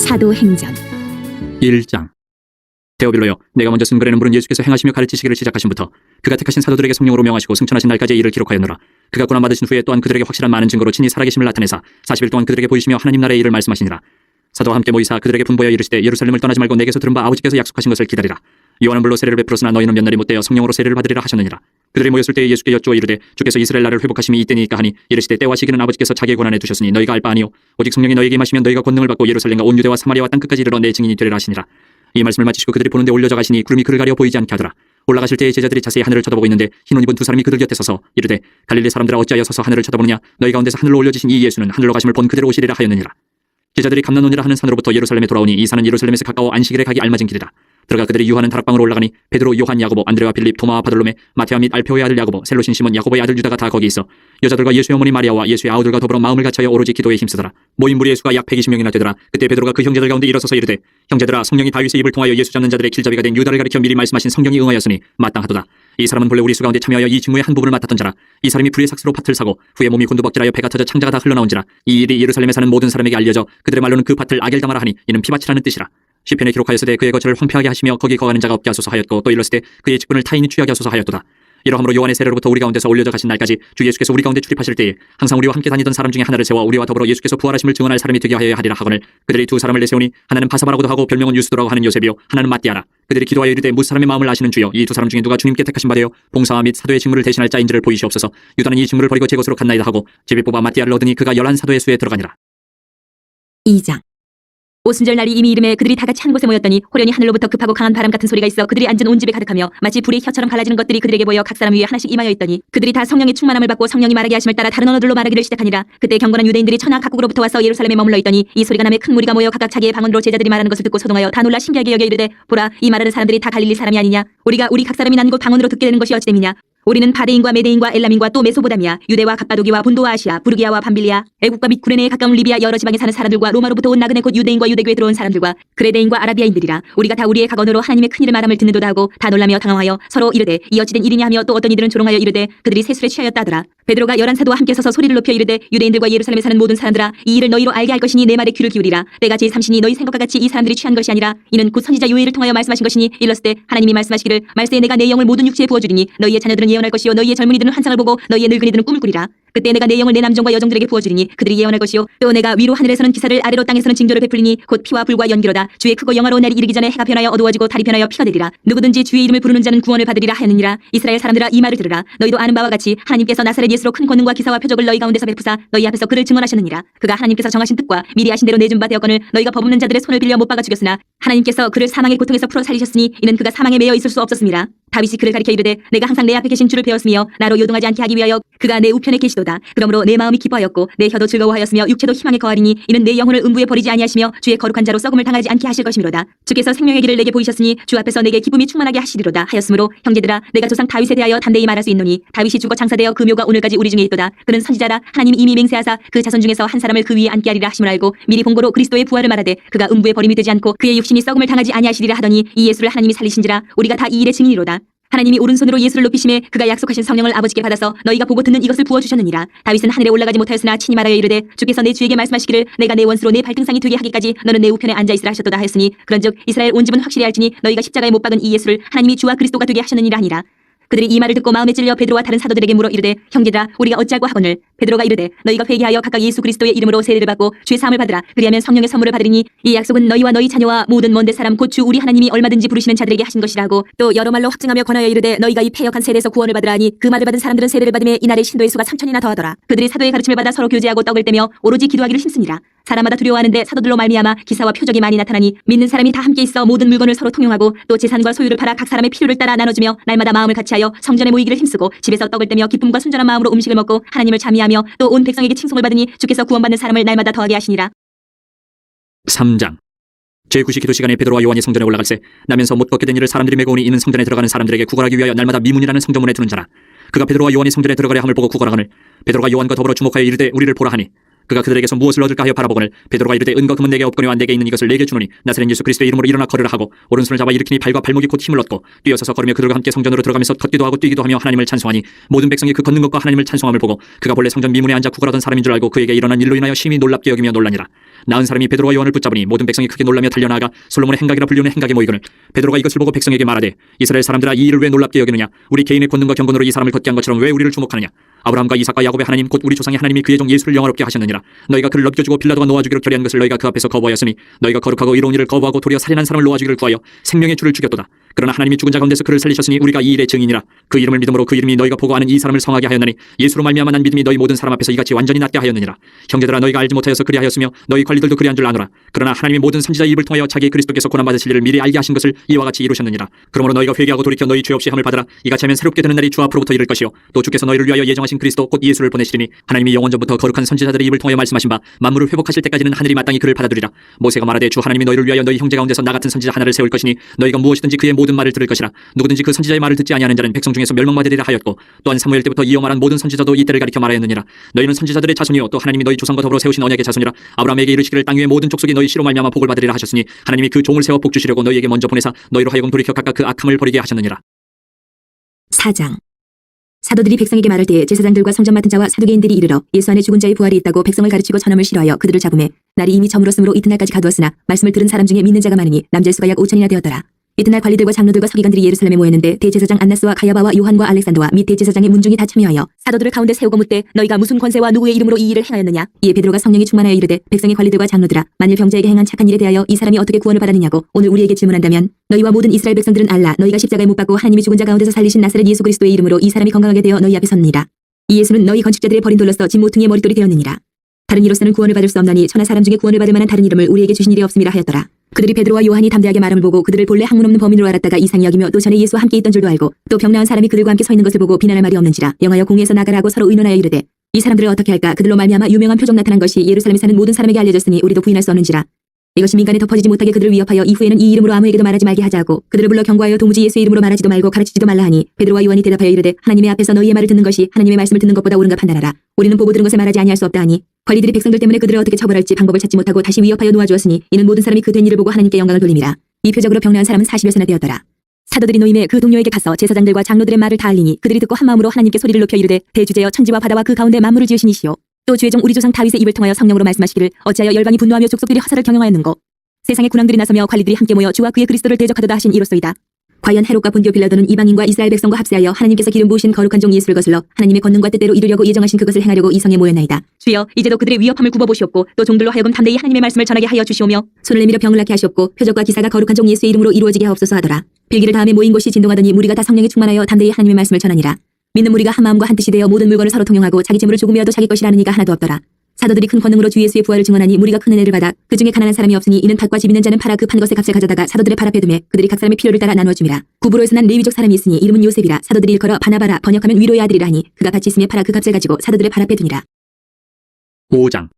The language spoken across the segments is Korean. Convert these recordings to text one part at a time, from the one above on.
사도행전 1장. 데오빌로여, 내가 먼저 쓴 글에는 물은 예수께서 행하시며 가르치시기를 시작하신부터 그가 택하신 사도들에게 성령으로 명하시고 승천하신 날까지의 일을 기록하였노라. 그가 고난 받으신 후에 또한 그들에게 확실한 많은 증거로 친히 살아계심을 나타내사 40일 동안 그들에게 보이시며 하나님 나라의 일을 말씀하시니라. 사도와 함께 모이사 그들에게 분보여 이르시되 예루살렘을 떠나지 말고 내게서 들은 바 아버지께서 약속하신 것을 기다리라. 요한은 물로 세례를 베풀었으나 너희는 몇 날이 못되어 성령으로 세례를 받으리라 하셨느니라. 그들이 모였을 때에 예수께 여쭈어 이르되 주께서 이스라엘 나라를 회복하심이 이때니까 하니 이르시되 때와 시기는 아버지께서 자기의 권한에 두셨으니 너희가 알 바 아니요 오직 성령이 너희에게 임하시면 너희가 권능을 받고 예루살렘과 온 유대와 사마리아와 땅 끝까지 이르러 내 증인이 되리라 하시니라. 이 말씀을 마치시고 그들이 보는데 올려져 가시니 구름이 그를 가려 보이지 않게 하더라. 올라가실 때에 제자들이 자세히 하늘을 쳐다보고 있는데 흰 옷 입은 두 사람이 그들 곁에 서서 이르되 갈릴리 사람들아 어찌하여 서서 하늘을 쳐다보느냐 너희 가운데서 하늘로 올려지신 이 예수는 하늘로 가심을 본 그대로 오시리라 하였느니라. 제자들이 감난원이라 하는 산으로부터 예루살렘에 돌아오니 이 산은 예루살렘에서 가까워 안식일에 가기 알맞은 길이라. 들어가 그들이 유하는 다락방으로 올라가니 베드로, 요한, 야고보, 안드레와 빌립, 토마와 바돌로메, 마테아 및 알페오의 아들 야고보, 셀로신 시몬, 야고보의 아들 유다가 다 거기 있어 여자들과 예수의 어머니 마리아와 예수의 아우들과 더불어 마음을 같이하여 오로지 기도에 힘쓰더라. 모인 무리의 수가 약 120명이나 되더라. 그때 베드로가 그 형제들 가운데 일어서서 이르되 형제들아 성령이 다윗의 입을 통하여 예수 잡는 자들의 길잡이가 된 유다를 가리켜 미리 말씀하신 성경이 응하였으니 마땅하도다. 이 사람은 본래 우리 수 가운데 참여하여 이 직무의 한 부분을 맡았던 자라. 이 사람이 불의 삭스로 밭을 사고 후에 몸이 곤두박질하여 배가 터져 창자가 다 흘러나온지라. 이 일이 예루살렘에 사는 모든 사람에게 알려져 그들의 말로는 그 밭을 아겔당하라 하니 이는 피밭이라는 뜻이라. 시편에 기록하였으되 그의 거처를 황폐하게 하시며 거기 거하는 자가 없게 하소서 하였고 또 일렀으되 그의 직분을 타인이 취하게 하소서 하였도다. 이러함으로 요한의 세례로부터 우리 가운데서 올려져 가신 날까지 주 예수께서 우리 가운데 출입하실 때에 항상 우리와 함께 다니던 사람 중에 하나를 세워 우리와 더불어 예수께서 부활하심을 증언할 사람이 되게 하여야 하리라 하거늘 그들이 두 사람을 내세우니 하나는 바사바라고도 하고 별명은 유스도라고 하는 요셉이요 하나는 마띠아라. 그들이 기도하여 이르되 무 사람의 마음을 아시는 주여 이 두 사람 중에 누가 주님께 택하신 바되어 봉사와 및 사도의 직무를 대신할 자인지를 보이시옵소서. 유다는 이 직무를 버리고 제 것으로 갔나이다 하고 집에 뽑아 마띠아를 얻으니 그가 11사도의 수에 들어가니라. 2장 오순절 날이 이미 이름에 그들이 다 같이 한 곳에 모였더니 호련히 하늘로부터 급하고 강한 바람 같은 소리가 있어 그들이 앉은 온 집에 가득하며 마치 불의 혀처럼 갈라지는 것들이 그들에게 보여 각 사람 위에 하나씩 임하여 있더니 그들이 다 성령의 충만함을 받고 성령이 말하게 하심을 따라 다른 언어들로 말하기를 시작하니라. 그때 경건한 유대인들이 천하 각국으로부터 와서 예루살렘에 머물러 있더니 이 소리가 남에 큰 무리가 모여 각각 자기의 방언으로 제자들이 말하는 것을 듣고 소동하여 다 놀라 신기하게 여겨 이르되 보라 이 말하는 사람들이 다 갈릴리 사람이 아니냐. 우리가 우리 각 사람이 난 곳 방언으로 듣게 되는 것이 어찌 됨이냐. 우리는 바데인과 메데인과 엘람인과 또 메소보다미아, 유대와 갑바도기와 본도와 아시아, 부르기아와 밤빌리아, 애국과 및 구레네에 가까운 리비아 여러 지방에 사는 사람들과 로마로부터 온 나그네 곧 유대인과 유대교에 들어온 사람들과 그레데인과 아라비아인들이라. 우리가 다 우리의 각 언어로 하나님의 큰 일을 말함을 듣는도다 하고 다 놀라며 당황하여 서로 이르되 이 어찌된 일이냐 하며 또 어떤 이들은 조롱하여 이르되 그들이 세술에 취하였다 하더라. 베드로가 11사도와 함께 서서 소리를 높여 이르되 유대인들과 예루살렘에 사는 모든 사람들아 이 일을 너희로 알게 할 것이니 내 말에 귀를 기울이라. 때가 제3신이 너희 생각과 같이 이 사람들이 취한 것이 아니라 이는 곧 선지자 요엘을 통하여 말씀하신 것이니 일렀을 때 하나님이 말씀하시기를 말세에 내가 내 영을 모든 육체에 부어주리니 너희의 자녀들은 예언할 것이요 너희의 젊은이들은 환상을 보고 너희의 늙은이들은 꿈을 꾸리라. 그때 내가 내 영을 내 남종과 여종들에게 부어주리니 그들이 예언할 것이요 또 내가 위로 하늘에서는 기사를 아래로 땅에서는 징조를 베풀리니 곧 피와 불과 연기로다. 주의 크고 영화로운 날이 이르기 전에 해가 변하여 어두워지고 달이 변하여 피가 되리라. 누구든지 주의 이름을 부르는 자는 구원을 받으리라 하였느니라. 이스라엘 사람들아 이 말을 들으라. 너희도 아는 바와 같이 하나님께서 나사렛 예수로 큰 권능과 기사와 표적을 너희 가운데서 베푸사 너희 앞에서 그를 증언하셨느니라. 그가 하나님께서 정하신 뜻과 미리 하신 대로 내준 바 되었거늘 너희가 법없는 자들의 손을 빌려 못 박아 죽였으나 하나님께서 그를 사망의 고통에서 풀어 살리셨으니 이는 그가 사망에 매여 있을 수 없었습니다. 다윗이 그를 가리켜 이르되 내가 항상 내 앞에 계신 주를 배웠으며 나로 요동하지 않게 하기 위하여 그가 내 우편에 계시도다. 그러므로 내 마음이 기뻐하였고 내 혀도 즐거워하였으며 육체도 희망에 거하리니 이는 내 영혼을 음부에 버리지 아니하시며 주의 거룩한 자로 썩음을 당하지 않게 하실 것이미로다. 주께서 생명의 길을 내게 보이셨으니 주 앞에서 내게 기쁨이 충만하게 하시리로다 하였으므로 형제들아 내가 조상 다윗에 대하여 담대히 말할 수 있노니 다윗이 죽어 장사되어 그 묘가 오늘까지 우리 중에 있도다. 그는 선지자라 하나님이 이미 맹세하사 그 자손 중에서 한 사람을 그 위에 앉게 하리라 하심을 알고 미리 본고로 그리스도의 부활을 말하되 그가 음부에 버림이 되지 않고 그의 육신이 썩음을 당하지 아니하시리라 하더니 이 예수를 하나님이 살리신지라. 우리가 다 이 일의 증인이로다. 하나님이 오른손으로 예수를 높이심에 그가 약속하신 성령을 아버지께 받아서 너희가 보고 듣는 이것을 부어주셨느니라. 다윗은 하늘에 올라가지 못하였으나 친히 말하여 이르되 주께서 내 주에게 말씀하시기를 내가 내 원수로 내 발등상이 되게 하기까지 너는 내 우편에 앉아있으라 하셨도다 하였으니 그런즉 이스라엘 온 집은 확실히 알지니 너희가 십자가에 못 박은 이 예수를 하나님이 주와 그리스도가 되게 하셨느니라 하니라. 그들이 이 말을 듣고 마음에 찔려 베드로와 다른 사도들에게 물어 이르되 형제들아 우리가 어찌하고 하거늘. 베드로가 이르되 너희가 회개하여 각각 예수 그리스도의 이름으로 세례를 받고 죄 사함을 받으라. 그리하면 성령의 선물을 받으리니 이 약속은 너희와 너희 자녀와 모든 먼데 사람 곧 주 우리 하나님이 얼마든지 부르시는 자들에게 하신 것이라고 또 여러 말로 확증하며 권하여 이르되 너희가 이 패역한 세례에서 구원을 받으라 하니 그 말을 받은 사람들은 세례를 받음에 이날에 신도의 수가 3,000이나 더하더라. 그들이 사도의 가르침을 받아 서로 교제하고 떡을 떼며 오로지 기도하기를 힘쓰니라. 사람마다 두려워하는데 사도들로 말미암아 기사와 표적이 많이 나타나니 믿는 사람이 다 함께 있어 모든 물건을 서로 통용하고 또 재산과 소유를 팔아 각 사람의 필요를 따라 나눠주며 날마다 마음을 같이하여 성전에 모이기를 힘쓰고 집에서 떡을 떼며 기쁨과 순전한 마음으로 음식을 먹고 하나님을 찬미하며 또 온 백성에게 칭송을 받으니 주께서 구원받는 사람을 날마다 더하게 하시니라. 3장. 제9시 기도 시간에 베드로와 요한이 성전에 올라갈새 나면서 못 걷게 된 이를 사람들이 메고 오니 이는 성전에 들어가는 사람들에게 구걸하기 위하여 날마다 미문이라는 성전문에 두는 자라. 그가 베드로와 요한이 성전에 들어가려 함을 보고 구걸하거늘 베드로가 요한과 더불어 주목하여 이르되 우리를 보라 하니 그가 그들에게서 무엇을 얻을까 하여 바라보거늘 베드로가 이르되 은과 금은 내게 없거니와 내게 있는 이것을 내게 주노니 나사렛 예수 그리스도의 이름으로 일어나 걸으라 하고 오른손을 잡아 일으키니 발과 발목이 곧 힘을 얻고 뛰어서서 걸으며 그들과 함께 성전으로 들어가면서 걷기도 하고 뛰기도 하며 하나님을 찬송하니 모든 백성이 그 걷는 것과 하나님을 찬송함을 보고 그가 본래 성전 미문에 앉아 구걸하던 사람인 줄 알고 그에게 일어난 일로 인하여 심히 놀랍게 여기며 놀라니라. 나은 사람이 베드로와 요한을 붙잡으니 모든 백성이 크게 놀라며 달려나가 솔로몬의 행각이라 불리는 행각에 모이거늘 베드로가 이것을 보고 백성에게 말하되 이스라엘 사람들아 이 일을 왜 놀랍게 여기느냐 우리 개인의 권능과 경건으로 이 사람을 걷게 한 것처럼 왜 우리를 주목하느냐 아브라함과 이삭과 야곱의 하나님 곧 우리 조상의 하나님이 그의 종 예수를 영화롭게 하셨느니라 너희가 그를 넘겨주고 빌라도가 놓아주기로 결의한 것을 너희가 그 앞에서 거부하였으니 너희가 거룩하고 의로운 일을 거부하고 도리어 살인한 사람을 놓아주기를 구하여 생명의 주를 죽였도다 그러나 하나님이 죽은 자 가운데서 그를 살리셨으니 우리가 이 일의 증인이라 그 이름을 믿음으로 그 이름이 너희가 보고 아는 이 사람을 성하게 하였나니 예수로 말미암아 난 믿음이 너희 모든 사람 앞에서 이같이 완전히 낫게 하였느니라 형제들아 너희가 알지 못하여서 그리하였으며 너희 관리들도 그리한 줄 아노라 그러나 하나님이 모든 선지자의 입을 통하여 자기 그리스도께서 고난받으실 일을 미리 알게 하신 것을 이와 같이 이루셨느니라 그러므로 너희가 회개하고 돌이켜 너희 죄 없이 함을 받으라 이같이 하면 새롭게 되는 날이 주 앞으로부터 이를 것이요 또 주께서 너희를 위하여 예정하신 그리스도 곧 예수를 보내시리니 하나님이 영원 전부터 거룩한 선지자들의 입을 통하여 말씀하신 바 만물을 회복하실 때까지는 하늘이 마땅히 그를 받아들이라 모세가 말하되 주 하나님이 너희를 위하여 너희 형제 가운데서 나 같은 선지자 하나를 세울 것이니 너희가 무엇이든지 그의 모든 말을 들을 것이라 누구든지 그 선지자의 말을 듣지 아니하는 자는 백성 중에서 멸망받으리라 하였고 또한 사무엘 때부터 이어 말한 모든 선지자도 이때를 가리켜 말하였느니라 너희는 선지자들의 자손이요 또 하나님이 너희 조상과 더불어 세우신 언약의 자손이라 아브라함에게 이르시기를 땅 위의 모든 족속이 너희 씨로 말미암아 복을 받으리라 하셨으니 하나님이 그 종을 세워 복 주시려고 너희에게 먼저 보내사 너희로 하여금 돌이켜 각각 그 악함을 버리게 하셨느니라 4장 사도들이 백성에게 말할 때 제사장들과 성전 맡은 자와 사두개인들이 이르러 예수 안에 죽은 자의 부활이 있다고 백성을 가르치고 전함을 싫어하여 그들을 잡음에 날이 이미 저물었으므로 이튿날까지 가두었으나 말씀을 들은 사람 중에 믿는 자가 많으니 남자의 수가 약 5천이나 되었더라. 이튿날 관리들과 장로들과 서기관들이 예루살렘에 모였는데 대제사장 안나스와 가야바와 요한과 알렉산더와 및 대제사장의 문중이 다 참여하여 사도들을 가운데 세우고 묻되 너희가 무슨 권세와 누구의 이름으로 이 일을 행하였느냐 이에 베드로가 성령이 충만하여 이르되 백성의 관리들과 장로들아 만일 병자에게 행한 착한 일에 대하여 이 사람이 어떻게 구원을 받았느냐고 오늘 우리에게 질문한다면 너희와 모든 이스라엘 백성들은 알라 너희가 십자가에 못 박고 하나님이 죽은 자 가운데서 살리신 나사렛 예수 그리스도의 이름으로 이 사람이 건강하게 되어 너희 앞에 섰느니라 이 예수는 너희 건축자들의 버린 돌로서 진 모퉁이의 머릿돌이 되었느니라 다른 이로서는 구원을 받을 수 없나니 천하 사람 중에 구원을 받을 만한 다른 이름을 우리에게 주신 일이 없음이라 하였더라. 그들이 베드로와 요한이 담대하게 말함을 보고 그들을 본래 학문 없는 범인으로 알았다가 이상히 여기며 또 전에 예수와 함께 있던 줄도 알고 또 병나은 사람이 그들과 함께 서 있는 것을 보고 비난할 말이 없는지라 영하여 공회에서 나가라 하고 서로 의논하여 이르되 이 사람들을 어떻게 할까 그들로 말미암아 유명한 표적 나타난 것이 예루살렘에 사는 모든 사람에게 알려졌으니 우리도 부인할 수 없는지라 이것이 민간에 덮어지지 못하게 그들을 위협하여 이후에는 이 이름으로 아무에게도 말하지 말게 하자 하고 그들을 불러 경고하여 도무지 예수의 이름으로 말하지도 말고 가르치지도 말라 하니 베드로와 요한이 대답하여 이르되 하나님의 앞에서 너희의 말을 듣는 것이 하나님의 말씀을 듣는 것보다 옳은가 판단하라 우리는 보고 들은 것을 말하지 아니할 수 없다 하니 관리들이 백성들 때문에 그들을 어떻게 처벌할지 방법을 찾지 못하고 다시 위협하여 놓아주었으니 이는 모든 사람이 그 된 일을 보고 하나님께 영광을 돌림이라 이 표적으로 병나은 사람은 40여세나 되었더라. 사도들이 노임에 그 동료에게 가서 제사장들과 장로들의 말을 다 알리니 그들이 듣고 한 마음으로 하나님께 소리를 높여 이르되 대주제여 천지와 바다와 그 가운데 만물을 지으신 이시오 또 주의 종 우리 조상 다윗의 입을 통하여 성령으로 말씀하시기를 어찌하여 열방이 분노하며 족속들이 화살을 경영하였는고 세상의 군왕들이 나서며 관리들이 함께 모여 주와 그의 그리스도를 대적하도다 하신 이로소이다. 과연 헤롯과 본디오 빌라도는 이방인과 이스라엘 백성과 합세하여 하나님께서 기름 부으신 거룩한 종 예수를 거슬러 하나님의 권능과 뜻대로 이루려고 예정하신 그것을 행하려고 이 성에 모였나이다. 주여 이제도 그들의 위협함을 굽어보시옵고 또 종들로 하여금 담대히 하나님의 말씀을 전하게 하여 주시오며 손을 내밀어 병을 낫게 하시옵고 표적과 기사가 거룩한 종 예수의 이름으로 이루어지게 하옵소서 하더라. 빌기를 다음에 모인 곳이 진동하더니 무리가 다 성령이 충만하여 담대히 하나님의 말씀을 전하니라. 믿는 무리가 한 마음과 한 뜻이 되어 모든 물건을 서로 통용하고 자기 재물을 조금이라도 자기 것이라는 이가 하나도 없더라. 사도들이 큰 권능으로 주 예수의 부활을 증언하니 무리가 큰 은혜를 받아 그 중에 가난한 사람이 없으니 이는 밭과 집 있는 자는 팔아 그 판 것의 값을 가져다가 사도들의 발 앞에 두매 그들이 각 사람의 필요를 따라 나누어 줌이라. 구브로에서 난 레위족 사람이 있으니 이름은 요셉이라 사도들이 일컬어 바나바라 번역하면 위로의 아들이라 하니 그가 밭이 있으며 팔아 그 값을 가지고 사도들의 발 앞에 두니라. 5장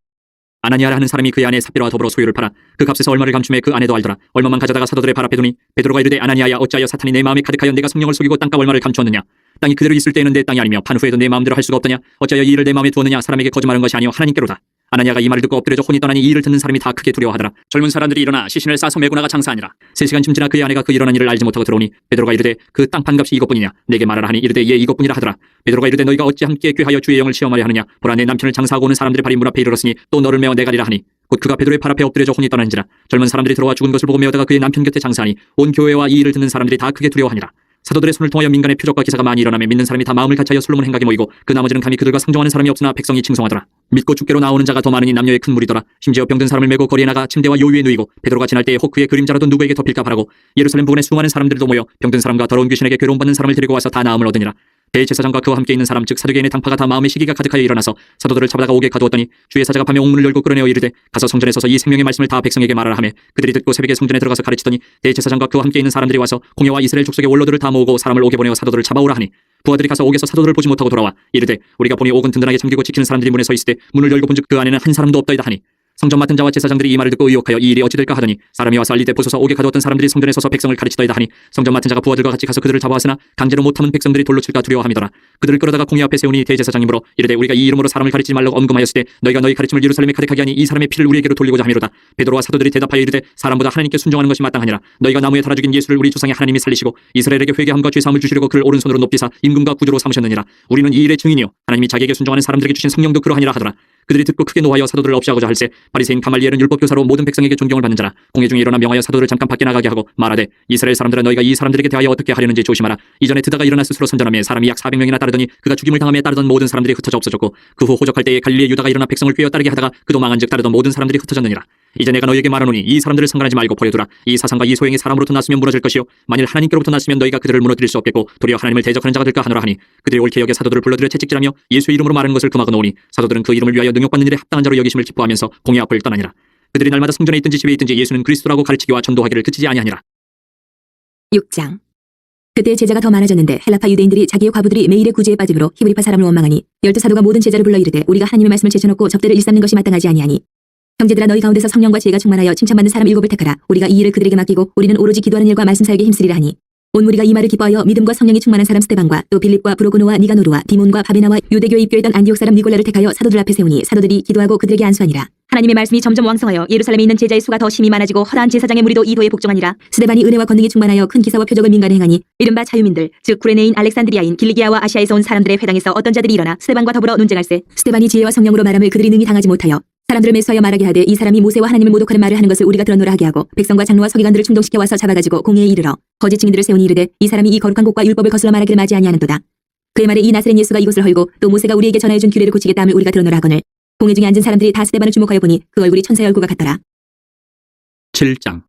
아나니아라 하는 사람이 그 아내 삽비라와 더불어 소유를 팔아 그 값에서 얼마를 감춤해 그 아내도 알더라. 얼마만 가져다가 사도들의 발 앞에 두니 베드로가 이르되 아나니아야 어찌하여 사탄이 내 마음에 가득하여 내가 성령을 속이고 땅값 얼마를 감추었느냐 땅이 그대로 있을 때에는 내 땅이 아니며 판 후에도 내 마음대로 할 수가 없더냐 어찌하여 이 일을 내 마음에 두었느냐 사람에게 거짓말한 것이 아니요 하나님께로다. 아나니아가 이 말을 듣고 엎드려져 혼이 떠나니 이 일을 듣는 사람이 다 크게 두려워하더라. 젊은 사람들이 일어나 시신을 싸서 메고 나가 장사하니라. 3시간쯤 지나 그의 아내가 그 일어난 일을 알지 못하고 들어오니 베드로가 이르되 그 땅 판값이 이것뿐이냐 내게 말하라 하니 이르되 예 이것뿐이라 하더라. 베드로가 이르되 너희가 어찌 함께 꾀하여 주의 영을 시험하려 하느냐 보라 내 남편을 장사하고 오는 사람들의 발이 문 앞에 이르렀으니 또 너를 메어 내가리라 하니 곧 그가 베드로의 발 앞에 엎드려져 혼이 떠나는지라. 젊은 사람들이 들어와 죽은 것을 보고 메어다가 그의 남편 곁에 장사하니 온 교회와 이 일을 듣는 사람들이 다 크게 두려워하니라. 사도들의 손을 통하여 민간의 표적과 기사가 많이 일어나며 믿는 사람이 다 마음을 같이하여 솔로몬 행각에 모이고 그 나머지는 감히 그들과 상종하는 사람이 없으나 백성이 칭송하더라. 믿고 죽게로 나오는 자가 더 많으니 남녀의 큰 무리더라. 심지어 병든 사람을 메고 거리에 나가 침대와 요 위에 누이고 베드로가 지날 때에 혹 그의 그림자라도 누구에게 덮일까 바라고 예루살렘 부근에 수많은 사람들도 모여 병든 사람과 더러운 귀신에게 괴로움받는 사람을 데리고 와서 다 나음을 얻으니라. 대제사장과 그와 함께 있는 사람 즉 사두개인의 당파가 다 마음의 시기가 가득하여 일어나서 사도들을 잡아다가 옥에 가두었더니 주의 사자가 밤에 옥문을 열고 끌어내어 이르되 가서 성전에 서서 이 생명의 말씀을 다 백성에게 말하라 하며 그들이 듣고 새벽에 성전에 들어가서 가르치더니 대제사장과 그와 함께 있는 사람들이 와서 공회와 이스라엘 족속의 원로들을 다 모으고 사람을 옥에 보내어 사도들을 잡아오라 하니 부하들이 가서 옥에서 사도들을 보지 못하고 돌아와 이르되 우리가 보니 옥은 든든하게 잠기고 지키는 사람들이 문에 서 있을 때 문을 열고 본즉 그 안에는 한 사람도 없다이다 하니 성전 맡은 자와 제사장들이 이 말을 듣고 의혹하여 이 일이 어찌 될까 하더니 사람이 와서 알리되 보소서 옥에 가두었던 사람들이 성전에 서서 백성을 가르치더이다 하니 성전 맡은 자가 부하들과 같이 가서 그들을 잡아왔으나 강제로 못하면 백성들이 돌로 칠까 두려워함이더라. 그들을 끌어다가 공회 앞에 세우니 대제사장이므로 이르되 우리가 이 이름으로 사람을 가르치지 말라고 언금하였을 때 너희가 너희 가르침을 예루살렘에 가득하게 하니 이 사람의 피를 우리에게로 돌리고자 함이로다. 베드로와 사도들이 대답하여 이르되 사람보다 하나님께 순종하는 것이 마땅하니라. 너희가 나무에 달아 죽인 예수를 우리 조상의 하나님이 살리시고 이스라엘에게 회개함과 죄사함을 주시려고 그를 오른손으로 높이사 임금과 구주로 삼으셨느니라. 우리는 이 일의 증인이요 하나님이 자기에게 순종하는 사람들에게 주신 성령도 그러하니라 하더라. 그들이 듣고 크게 노하여 사도들을 없이하고자 할세 바리새인 가말리엘은 율법교사로 모든 백성에게 존경을 받는 자라. 공회 중에 일어나 명하여 사도를 잠깐 밖에 나가게 하고 말하되 이스라엘 사람들아 너희가 이 사람들에게 대하여 어떻게 하려는지 조심하라. 이전에 드다가 일어나 스스로 선전하며 사람이 약 400명이나 따르더니 그가 죽임을 당하며 따르던 모든 사람들이 흩어져 없어졌고 그 후 호적할 때에 갈릴리의 유다가 일어나 백성을 꾀어 따르게 하다가 그도 망한즉 따르던 모든 사람들이 흩어졌느니라. 이제 내가 너희에게 말하노니 이 사람들을 상관하지 말고 버려두라. 이 사상과 이 소행이 사람으로부터 났으면 무너질 것이요 만일 하나님께로부터 났으면 너희가 그들을 무너뜨릴 수 없겠고 도리어 하나님을 대적하는 자가 될까 하노라 하니 그들이 옳게 여겨 사도들을 불러들여 채찍질하며 예수의 이름으로 말하는 것을 금하고 놓으니 사도들은 그 이름을 위하여 능욕받는 일에 합당한 자로 여기심을 기뻐하면서 공회 앞을 떠나니라. 그들이 날마다 성전에 있든지 집에 있든지 예수는 그리스도라고 가르치기와 전도하기를 그치지 아니하니라. 6장. 그때 제자가 더 많아졌는데 헬라파 유대인들이 자기의 과부들이 매일의 구제에 빠짐으로 히브리파 사람을 원망하니 12사도가 모든 제자를 불러 이르되 우리가 하나님의 말씀을 제쳐놓고 접대를 일삼는 것이 마땅하지 아니하니 형제들아 너희 가운데서 성령과 지혜가 충만하여 칭찬받는 사람 7을 택하라. 우리가 이 일을 그들에게 맡기고 우리는 오로지 기도하는 일과 말씀 사역에 힘쓰리라 하니 온 무리가 이 말을 기뻐하여 믿음과 성령이 충만한 사람 스데반과 또 빌립과 브로고노와 니가노르와 디몬과 바베나와 유대교에 입교했던 안디옥 사람 니골라를 택하여 사도들 앞에 세우니 사도들이 기도하고 그들에게 안수하니라. 하나님의 말씀이 점점 왕성하여 예루살렘에 있는 제자의 수가 더 심히 많아지고 허다한 제사장의 무리도 이도에 복종하니라. 스데반이 은혜와 권능이 충만하여 큰 기사와 표적을 민간에 행하니 이른바 자유민들 즉 구레네인 알렉산드리아인 길리기아와 아시아에서 온 사람들의 회당에서 어떤 자들이 일어나 스데반과 더불어 논쟁할세. 스데반이 지혜와 성령으로 말함을 그들이 능히 당하지 못하여 사람들을 매수하여 말하게 하되 이 사람이 모세와 하나님을 모독하는 말을 하는 것을 우리가 들었노라 하게 하고 백성과 장로와 서기관들을 충동시켜 와서 잡아가지고 공회에 이르러 거짓 증인들을 세우니 이르되 이 사람이 이 거룩한 곳과 율법을 거슬러 말하기를 맞이 아니하는도다. 그의 말에 이 나사렛 예수가 이것을 헐고 또 모세가 우리에게 전하여준 규례를 고치겠다 함을 우리가 들었노라 하거늘 공회 중에 앉은 사람들이 다 스데반을 주목하여 보니 그 얼굴이 천사의 얼굴과 같더라. 7장.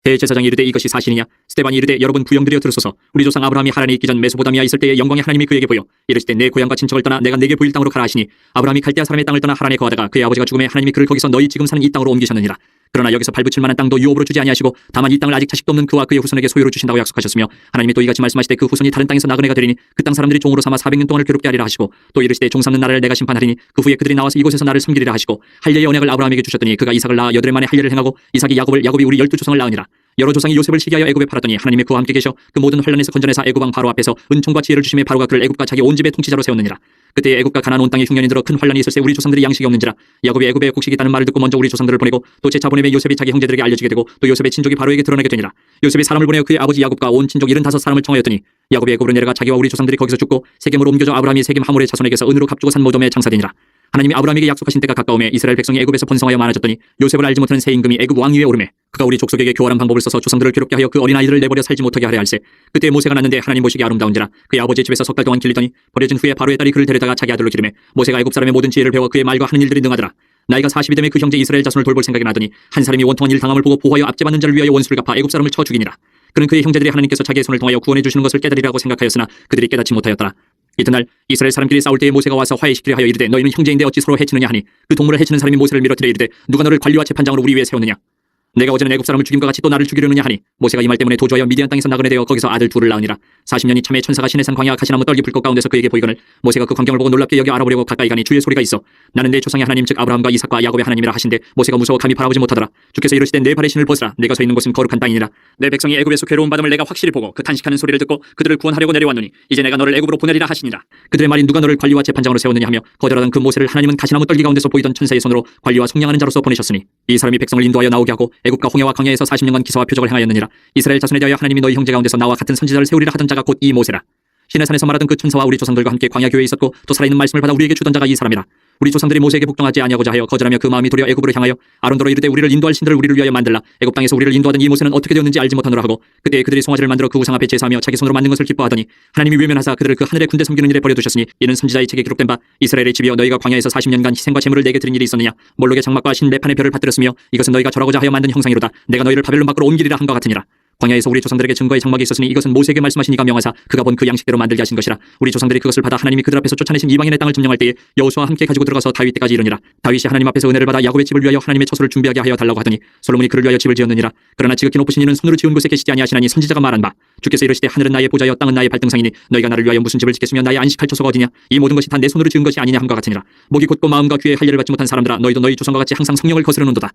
대제사장이 이르되 이것이 사실이냐? 스데반이 이르되 여러분 부형들이여 들으소서. 우리 조상 아브라함이 하란에 있기 전 메소포다미아 있을 때에 영광의 하나님이 그에게 보여 이르시되 내 고향과 친척을 떠나 내가 내게 보일 땅으로 가라 하시니 아브라함이 갈대아 사람의 땅을 떠나 하란에 거하다가 그의 아버지가 죽음에 하나님이 그를 거기서 너희 지금 사는 이 땅으로 옮기셨느니라. 그러나 여기서 발붙일 만한 땅도 유업으로 주지 아니하시고 다만 이 땅을 아직 자식도 없는 그와 그의 후손에게 소유로 주신다고 약속하셨으며 하나님이 또 이같이 말씀하시되 그 후손이 다른 땅에서 나그네가 되리니 그 땅 사람들이 종으로 삼아 400년 동안을 괴롭게 하리라 하시고 또 이르시되 종 삼는 나라를 내가 심판하리니 그 후에 그들이 나와서 이곳에서 나를 섬기리라 하시고 할례의 언약을 아브라함에게 주셨더니 그가 이삭을 낳아 8해 만에 할례를 행하고 이삭이 야곱을 야곱이 우리 12조상을 낳으니라. 여러 조상이 요셉을 시기하여 애굽에 팔았더니 하나님이 그와 함께 계셔 그 모든 환란에서 건져내사 애굽 왕 바로 앞에서 은총과 지혜를 주심에 바로가 그를 애굽과 자기 온 집의 통치자로 세웠느니라. 그때 애굽과 가나안 온 땅에 흉년이 들어 큰 환란이 있을세 우리 조상들이 양식이 없는지라. 야곱이 애굽에 곡식이 있다는 말을 듣고 먼저 우리 조상들을 보내고 또 제차 보내매 요셉이 자기 형제들에게 알려지게 되고 또 요셉의 친족이 바로에게 드러나게 되니라. 요셉이 사람을 보내어 그의 아버지 야곱과 온 친족 75사람을 청하였더니 야곱이 애굽으로 내려가 자기와 우리 조상들이 거기서 죽고 세겜으로 옮겨져 아브라함이 세겜 하몰의 자손에게서 은으로 값주고 산 모돔에 장사되니라. 하나님이 아브라함에게 약속하신 때가 가까움에 이스라엘 백성이 애굽에서 번성하여 많아졌더니 요셉을 알지 못하는 새 임금이 애굽 왕 위에 오르매 그가 우리 족속에게 교활한 방법을 써서 조상들을 괴롭게 하여 그 어린아이들을 내버려 살지 못하게 하려 할세. 그때 모세가 났는데 하나님 보시기 아름다운지라 그의 아버지의 집에서 석 달 동안 길리더니 버려진 후에 바로의 딸이 그를 데려다가 자기 아들로 기르매 모세가 애굽 사람의 모든 지혜를 배워 그의 말과 하는 일들이 능하더라. 나이가 40이 되매 그 형제 이스라엘 자손을 돌볼 생각이 나더니 한 사람이 원통한 일 당함을 보고 보호하여 압제받는 자를 위하여 원수를 갚아 애굽 사람을 쳐 죽이니라. 그는 그의 형제들이 하나님께서 자기의 손을 통하여 구원해 주시는 것을 깨달으리라고 생각하였으나 그들이 깨닫지 못하였더라. 이튿날 이스라엘 사람끼리 싸울 때에 모세가 와서 화해시키려 하여 이르되 너희는 형제인데 어찌 서로 해치느냐 하니 그 동물을 해치는 사람이 모세를 밀어뜨려 이르되 누가 너를 관리와 재판장으로 우리 위에 세웠느냐? 내가 어제는 애굽 사람을 죽임과 같이 또 나를 죽이려느냐 하니 모세가 이 말 때문에 도주하여 미디안 땅에서 나그네 되어 거기서 아들 둘을 낳으니라. 40년이 참에 천사가 시내산 광야 가시나무 떨기 불꽃 가운데서 그에게 보이거늘 모세가 그 광경을 보고 놀랍게 여겨 알아보려고 가까이 가니 주의 소리가 있어 나는 내 조상의 하나님 즉 아브라함과 이삭과 야곱의 하나님이라 하신데 모세가 무서워 감히 바라보지 못하더라. 주께서 이르시되 내 발의 신을 벗으라 내가 서 있는 곳은 거룩한 땅이니라. 내 백성이 애굽에서 괴로움 받음을 내가 확실히 보고 그 탄식하는 소리를 듣고 그들을 구원하려고 내려왔노니 이제 내가 너를 애굽으로 보내리라 하시니라. 그들의 말이 누가 너를 관리와 재판장으로 세웠느냐 하며 거절하던 그 모세를 하나님은 가시나무 떨기 가운데서 보이던 천사의 손으로 관리와 속량하는 자로서 보내셨으니 이 사람이 백성을 인도하여 나오게 하고 애굽과 홍해와 광야에서 40년간 기사와 표적을 행하였느니라. 이스라엘 자손에 대하여 하나님이 너희 형제 가운데서 나와 같은 선지자를 세우리라 하던 자가 곧 이 모세라. 시내산에서 말하던 그 천사와 우리 조상들과 함께 광야 교회에 있었고 또 살아있는 말씀을 받아 우리에게 주던 자가 이 사람이라. 우리 조상들이 모세에게 복종하지 아니하고자 하여 거절하며 그 마음이 도리어 애굽으로 향하여 아론더러 이르되 우리를 인도할 신들을 우리를 위하여 만들라. 애굽 땅에서 우리를 인도하던 이 모세는 어떻게 되었는지 알지 못하노라 하고 그때 그들이 송아지를 만들어 그 우상 앞에 제사하며 자기 손으로 만든 것을 기뻐하더니 하나님이 외면하사 그들을 그 하늘의 군대 섬기는 일에 버려두셨으니 이는 선지자의 책에 기록된 바 이스라엘의 집이여 너희가 광야에서 40년간 희생과 제물을 내게 드린 일이 있었느냐. 몰록의 장막과 신 레판의 별을 받들었으며 이것은 너희가 절하고자 하여 만든 형상이로다. 내가 너희를 바벨론 밖으로 옮기리라 한것 같으니라. 광야에서 우리 조상들에게 증거의 장막이 있었으니 이것은 모세에게 말씀하시니까 명하사 그가 본 그 양식대로 만들게 하신 것이라. 우리 조상들이 그것을 받아 하나님이 그들 앞에서 쫓아내신 이방인의 땅을 점령할 때에 여호수아와 함께 가지고 들어가서 다윗 때까지 이르니라. 다윗이 하나님 앞에서 은혜를 받아 야곱의 집을 위하여 하나님의 처소를 준비하게 하여 달라고 하더니 솔로몬이 그를 위하여 집을 지었느니라. 그러나 지극히 높으신 이는 손으로 지은 곳에 계시지 아니하시나니 선지자가 말한 바 주께서 이르시되 하늘은 나의 보좌여 땅은 나의 발등상이니 너희가 나를 위하여 무슨 집을 짓겠으며 나의 안식할 처소가 어디냐. 이 모든 것이 다 내 손으로 지은 것이 아니냐 함과 같으니라. 목이 곧고 마음과 귀에 할례를 받지 못한 사람들아 너희도 너희 조상과 같이 항상 성령을 거스르는도다.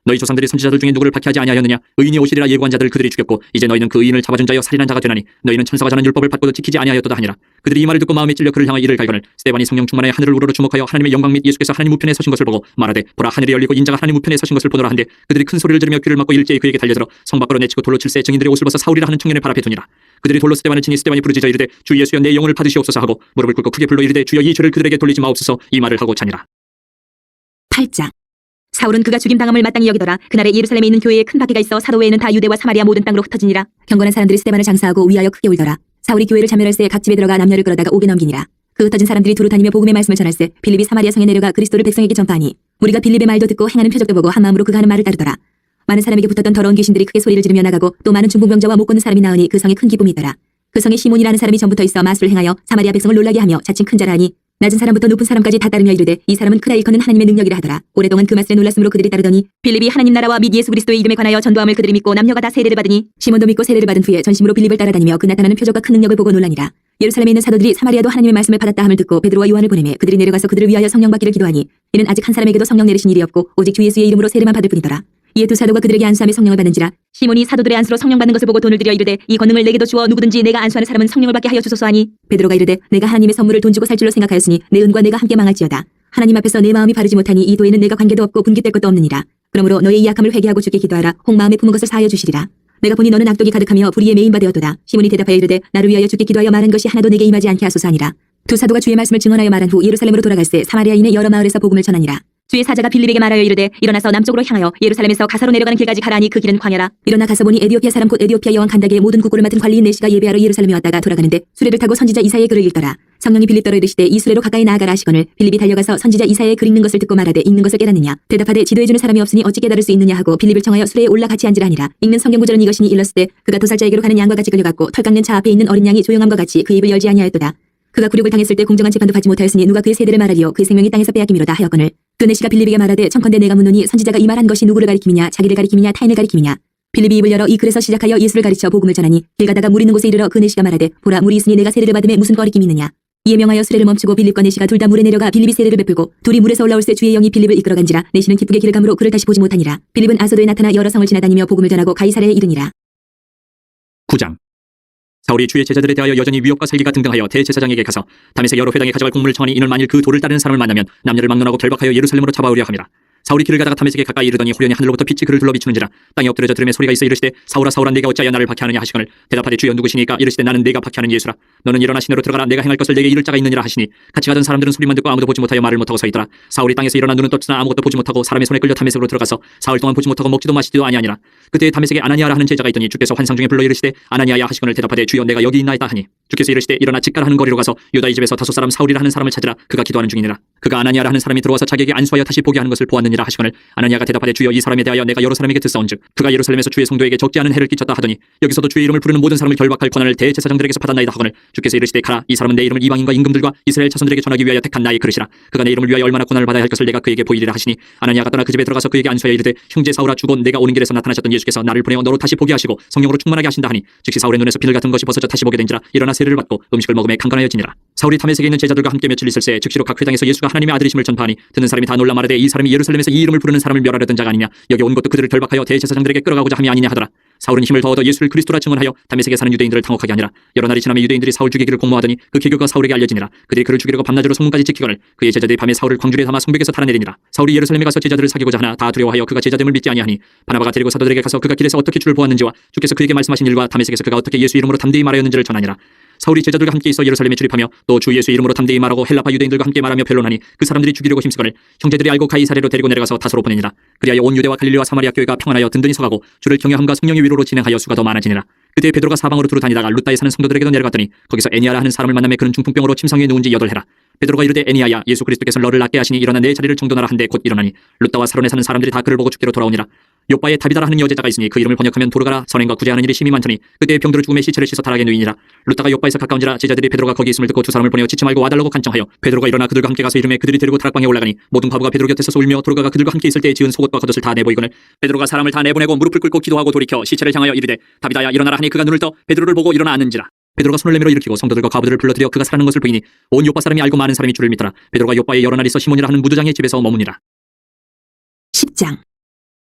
너희 조상들이 선지자들 중에 누구를 박해하지 아니하였느냐. 의인이 오시리라 예고한 자들 그들이 죽였고 이제 너희는 그 의인을 잡아준 자여 살인한 자가 되나니 너희는 천사가 전한 율법을 받고도 지키지 아니하였도다 하니라. 그들이 이 말을 듣고 마음에 찔려 그를 향하여 이를 갈거늘 스데반이 성령 충만하여 하늘을 우러러 주목하여 하나님의 영광 및 예수께서 하나님 우편에 서신 것을 보고 말하되 보라 하늘이 열리고 인자가 하나님 우편에 서신 것을 보노라 한데 그들이 큰 소리를 지르며 귀를 막고 일제히 그에게 달려들어 성 밖으로 내치고 돌로 칠세 증인들의 옷을 벗어 사울이라 하는 청년의 발 앞에 두니라. 그들이 돌로 스데반을 치니 스데반이 부르짖어 이르되 주 예수여 내 영혼을 받으시옵소서 하고 무릎을 꿇고 크게 불러 이르되 주여 이 죄를 그들에게 돌리지 마옵소서 이 말을 하고 자니라. 8장. 사울은 그가 죽임당함을 마땅히 여기더라. 그날에 예루살렘에 있는 교회에 큰 박해가 있어 사도 외에는 다 유대와 사마리아 모든 땅으로 흩어지니라. 경건한 사람들이 스데반을 장사하고 위하여 크게 울더라. 사울이 교회를 자멸할새 각 집에 들어가 남녀를 끌어다가 옥에 넘기니라. 그 흩어진 사람들이 두루 다니며 복음의 말씀을 전할새 빌립이 사마리아 성에 내려가 그리스도를 백성에게 전파하니 우리가 빌립의 말도 듣고 행하는 표적도 보고 한 마음으로 그가 하는 말을 따르더라. 많은 사람에게 붙었던 더러운 귀신들이 크게 소리를 지르며 나가고 또 많은 중풍병자와 못 걷는 사람이 나으니 그 성에 큰 기쁨이 있더라. 그 성에 시몬이라는 사람이 전부터 있어 마술을 행하여 사마리아 백성을 놀라게 하며 자칭 큰 자라 하니 낮은 사람부터 높은 사람까지 다 따르며 이르되 이 사람은 크다 일컫는 하나님의 능력이라 하더라. 오랫동안 그 말씀에 놀랐으므로 그들이 따르더니 빌립이 하나님 나라와 및 예수 그리스도의 이름에 관하여 전도함을 그들이 믿고 남녀가 다 세례를 받으니 시몬도 믿고 세례를 받은 후에 전심으로 빌립을 따라다니며 그 나타나는 표적과 큰 능력을 보고 놀라니라. 예루살렘에 있는 사도들이 사마리아도 하나님의 말씀을 받았다 함을 듣고 베드로와 요한을 보내매 그들이 내려가서 그들을 위하여 성령 받기를 기도하니 이는 아직 한 사람에게도 성령 내리신 일이 없고 오직 주 예수의 이름으로 세례만 받을 뿐이더라. 이에 두 사도가 그들에게 안수함에 성령을 받는지라. 시몬이 사도들의 안수로 성령 받는 것을 보고 돈을 들여 이르되 이 권능을 내게도 주어 누구든지 내가 안수하는 사람은 성령을 받게 하여 주소서 하니 베드로가 이르되 내가 하나님의 선물을 돈 주고 살 줄로 생각하였으니 내 은과 내가 함께 망할지어다. 하나님 앞에서 내 마음이 바르지 못하니 이 도에는 내가 관계도 없고 분깃될 것도 없느니라. 그러므로 너의 이 약함을 회개하고 주께 기도하라. 혹 마음에 품은 것을 사하여 주시리라. 내가 보니 너는 악독이 가득하며 불의의 메인바 되었도다. 시몬이 대답하여 이르되 나를 위하여 주께 기도하여 말한 것이 하나도 내게 임하지 않게 하소서 하니라. 두 사도가 주의 말씀을 증언하여 말한 후 예루살렘으로 돌아갈새 사마리아인의 여러 마을에서 복음을 전하니라. 주의 사자가 빌립에게 말하여 이르되 일어나서 남쪽으로 향하여 예루살렘에서 가사로 내려가는 길까지 가라니 그 길은 광야라. 일어나 가서 보니 에디오피아 사람 곧 에디오피아 여왕 간다게의 모든 국고를 맡은 관리인 내시가 예배하러 예루살렘에 왔다가 돌아가는데 수레를 타고 선지자 이사야의 글을 읽더라. 성령이 빌립더러 이르시되 이 수레로 가까이 나아가라 하시거늘 빌립이 달려가서 선지자 이사야의 글 읽는 것을 듣고 말하되 읽는 것을 깨닫느냐. 대답하되 지도해주는 사람이 없으니 어찌 깨달을 수 있느냐 하고 빌립을 청하여 수레에 올라 같이 앉으라 하니라. 읽는 성경 구절은 이것이니 일렀을 때 그가 도살자에게로 가는 양과 같이 끌려갔고 털 깎는 차 앞에 있는 어린 양이 조용함과 같이 그 입을 열지 아니하였도다. 그가 굴욕을 당했을 때 공정한 재판도 받지 못하였으니 누가 그의 세대를 말하리요. 그의 생명이 땅에서 빼앗김이로다 하였거늘 그 내시가 빌립에게 말하되 청컨대 내가 묻노니 선지자가 이 말한 것이 누구를 가리킴이냐 자기를 가리킴이냐 타인을 가리킴이냐. 빌립이 입을 열어 이 글에서 시작하여 예수를 가르쳐 복음을 전하니 길 가다가 물 있는 곳에 이르러 그 내시가 말하되 보라 물이 있으니 내가 세례를 받음에 무슨 거리낌이 있느냐. 이에 명하여 수레를 멈추고 빌립과 내시가 둘 다 물에 내려가 빌립이 세례를 베풀고 둘이 물에서 올라올새 주의 영이 빌립을 이끌어간지라. 내시는 기쁘게 길을 감으로 그를 다시 보지 못하니라. 빌립은 아소도에 나타나 여러 성을 지나다니며 복음을 전하고 가이사랴에 이르니라. 9장. 사울이 주의 제자들에 대하여 여전히 위협과 살기가 등등하여 대제사장에게 가서 다메섹 여러 회당에 가져갈 공문을 청하니 이는 만일 그 도를 따르는 사람을 만나면 남녀를 막론하고 결박하여 예루살렘으로 잡아오려 함이라. 사울이 길을 가다가 다메섹에 가까이 이르더니 후련히 하늘로부터 빛이 그를 둘러 비추는지라. 땅에 엎드려져 들음에 소리가 있어 이르시되 사울아 사울아 내가 어찌하여 나를 박해하느냐 하시거늘 대답하되 주여 누구시니까. 이르시되 나는 내가 박해하는 예수라. 너는 일어나 시내로 들어가라. 내가 행할 것을 내게 이룰 자가 있느니라 하시니 같이 가던 사람들은 소리만 듣고 아무도 보지 못하여 말을 못하고 서 있더라. 사울이 땅에서 일어나 눈은 떴으나 아무것도 보지 못하고 사람의 손에 끌려 다메섹으로 들어가서 사흘 동안 보지 못하고 먹지도 마시지도 아니하니라. 그때 다메섹에 아나니아라 하는 제자가 있더니 주께서 환상 중에 불러 이르시되 아나니아야 하시거늘 대답하되 주여 내가 여기 있나이다 하니 주께서 이르시되 일어나 직가라 하는 거리로 가서 유다 이 집에서 다소 사람 사울이라 하는 사람을 찾으라. 그가 기도하는 중이니라. 그가 아나니아라 하는 사람이 들어와서 자기에게 안수하여 다시 보게 하는 것을 보았느니라 하시거늘 아나니아가 대답하되 주여 이 사람에 대하여 내가 여러 사람에게 듣사온즉 그가 예루살렘에서 주의 성도에게 적지 않은 해를 끼쳤다 하더니 여기서도 주의 이름을 부르는 모든 사람을 결박할 권한을 대제사장들에게서 받았나이다 하거늘 주께서 이르시되 가라. 이 사람은 내 이름을 이방인과 임금들과 이스라엘 자손들에게 전하기 위하여 택한 나의 그릇이라. 그가 내 이름을 위하여 얼마나 고난을 받아야 할 것을 내가 그에게 보이리라 하시니 아나니아가 떠나 그 집에 들어가서 그에게 안수하여 이르되 형제 사울아 주곧 내가 오는 길에서 나타나셨던 예수께서 나를 보내어 너로 다시 보게 하시고 성령으로 충만하게 하신다 하니 즉시 사울의 눈에서 비늘 같은 것이 벗어져 다시 보게 된지라. 일어나 세례를 받고 음식을 먹음에 강건하여지니라. 사울이 다메섹에 있는 제자들과 함께 며칠 있을새 즉시로 각 회당에서 예수가 하나님의 아들이심을 전파하니 듣는 사람이 다 놀라 말하되 이 사람이 예루살렘에서 이 이름을 부르는 사람을 멸하려던 자가 아니냐. 여기 온 것도 그들을 결박하여 대제사장들에게 끌어가고자 함이 아니냐 하더라. 사울은 힘을 더 얻어 예수를 그리스도라 증언하여 다메섹에 사는 유대인들을 당혹하게 하니라. 여러 날이 지나며 유대인들이 사울 죽이기를 공모하더니 그 계교가 사울에게 알려지니라. 그들이 그를 죽이려고 밤낮으로 성문까지 지키거늘 그의 제자들이 밤에 사울을 광주리에 담아 성벽에서 달아내리니라. 사울이 예루살렘에 가서 제자들을 사귀고자 하나 다 두려워하여 그가 제자됨을 믿지 아니하니 바나바가 데리고 사도들에게 가서 그가 길에서 어떻게 주를 보았는지와 주께서 그에게 말씀하신 일과 다메섹에서 그가 어떻게 예수 이름으로 담대히 말하였는지를 전하니라. 사울이 제자들과 함께 있어 예루살렘에 출입하며 또 주 예수 이름으로 담대히 말하고 헬라파 유대인들과 함께 말하며 변론하니 그 사람들이 죽이려고 힘쓰거늘 형제들이 알고 가이사랴로 데리고 내려가서 다소로 보내니라. 그리하여 온 유대와 갈릴리와 사마리아 교회가 평안하여 든든히 서가고 주를 경외함과 성령의 위로로 진행하여 수가 더 많아지니라. 그때 베드로가 사방으로 두루 다니다가 룻다에 사는 성도들에게도 내려갔더니 거기서 애니아라 하는 사람을 만나매 그는 중풍병으로 침상에 누운 지 8해라. 베드로가 이르되 애니아야 예수 그리스도께서 너를 낫게 하시니 일어나 내 자리를 정돈하라 한데 곧 일어나니 룻다와 사론에 사는 사람들이 다 그를 보고 죽기로 돌아오니라. 요바에 다비다라 하는 여제자가 있으니 그 이름을 번역하면 도르가라. 선행과 구제하는 일이 심히 많더니 그때 병들어 죽음에 시체를 씻어 타락에 누이니라. 룻다가 요바에서 가까운지라 제자들이 베드로가 거기 있음을 듣고 두 사람을 보내어 지치 말고 와달라고 간청하여 베드로가 일어나 그들과 함께 가서 이름에 그들이 데리고 다락방에 올라가니 모든 과부가 베드로 곁에 서서 울며 도르가가 그들과 함께 있을 때 지은 속옷과 겉옷을 다 내보이거늘 베드로가 사람을 다 내보내고 무릎을 꿇고 기도하고 돌이켜 시체를 향하여 이르되 다비다야 일어나라 하니 그가 눈을 떠 베드로를 보고 일어나 앉는지라. 베드로가 손을 내밀어 일으키고 성도들과 과부들을 불러들여 그가 살아난 것을 보이니 온 요바 사람이 알고 많은 사람이 주를 믿더라. 베드로가 요바에 여러 날 있어 시몬이라 하는 무두장의 집에서 머무니라. 10장.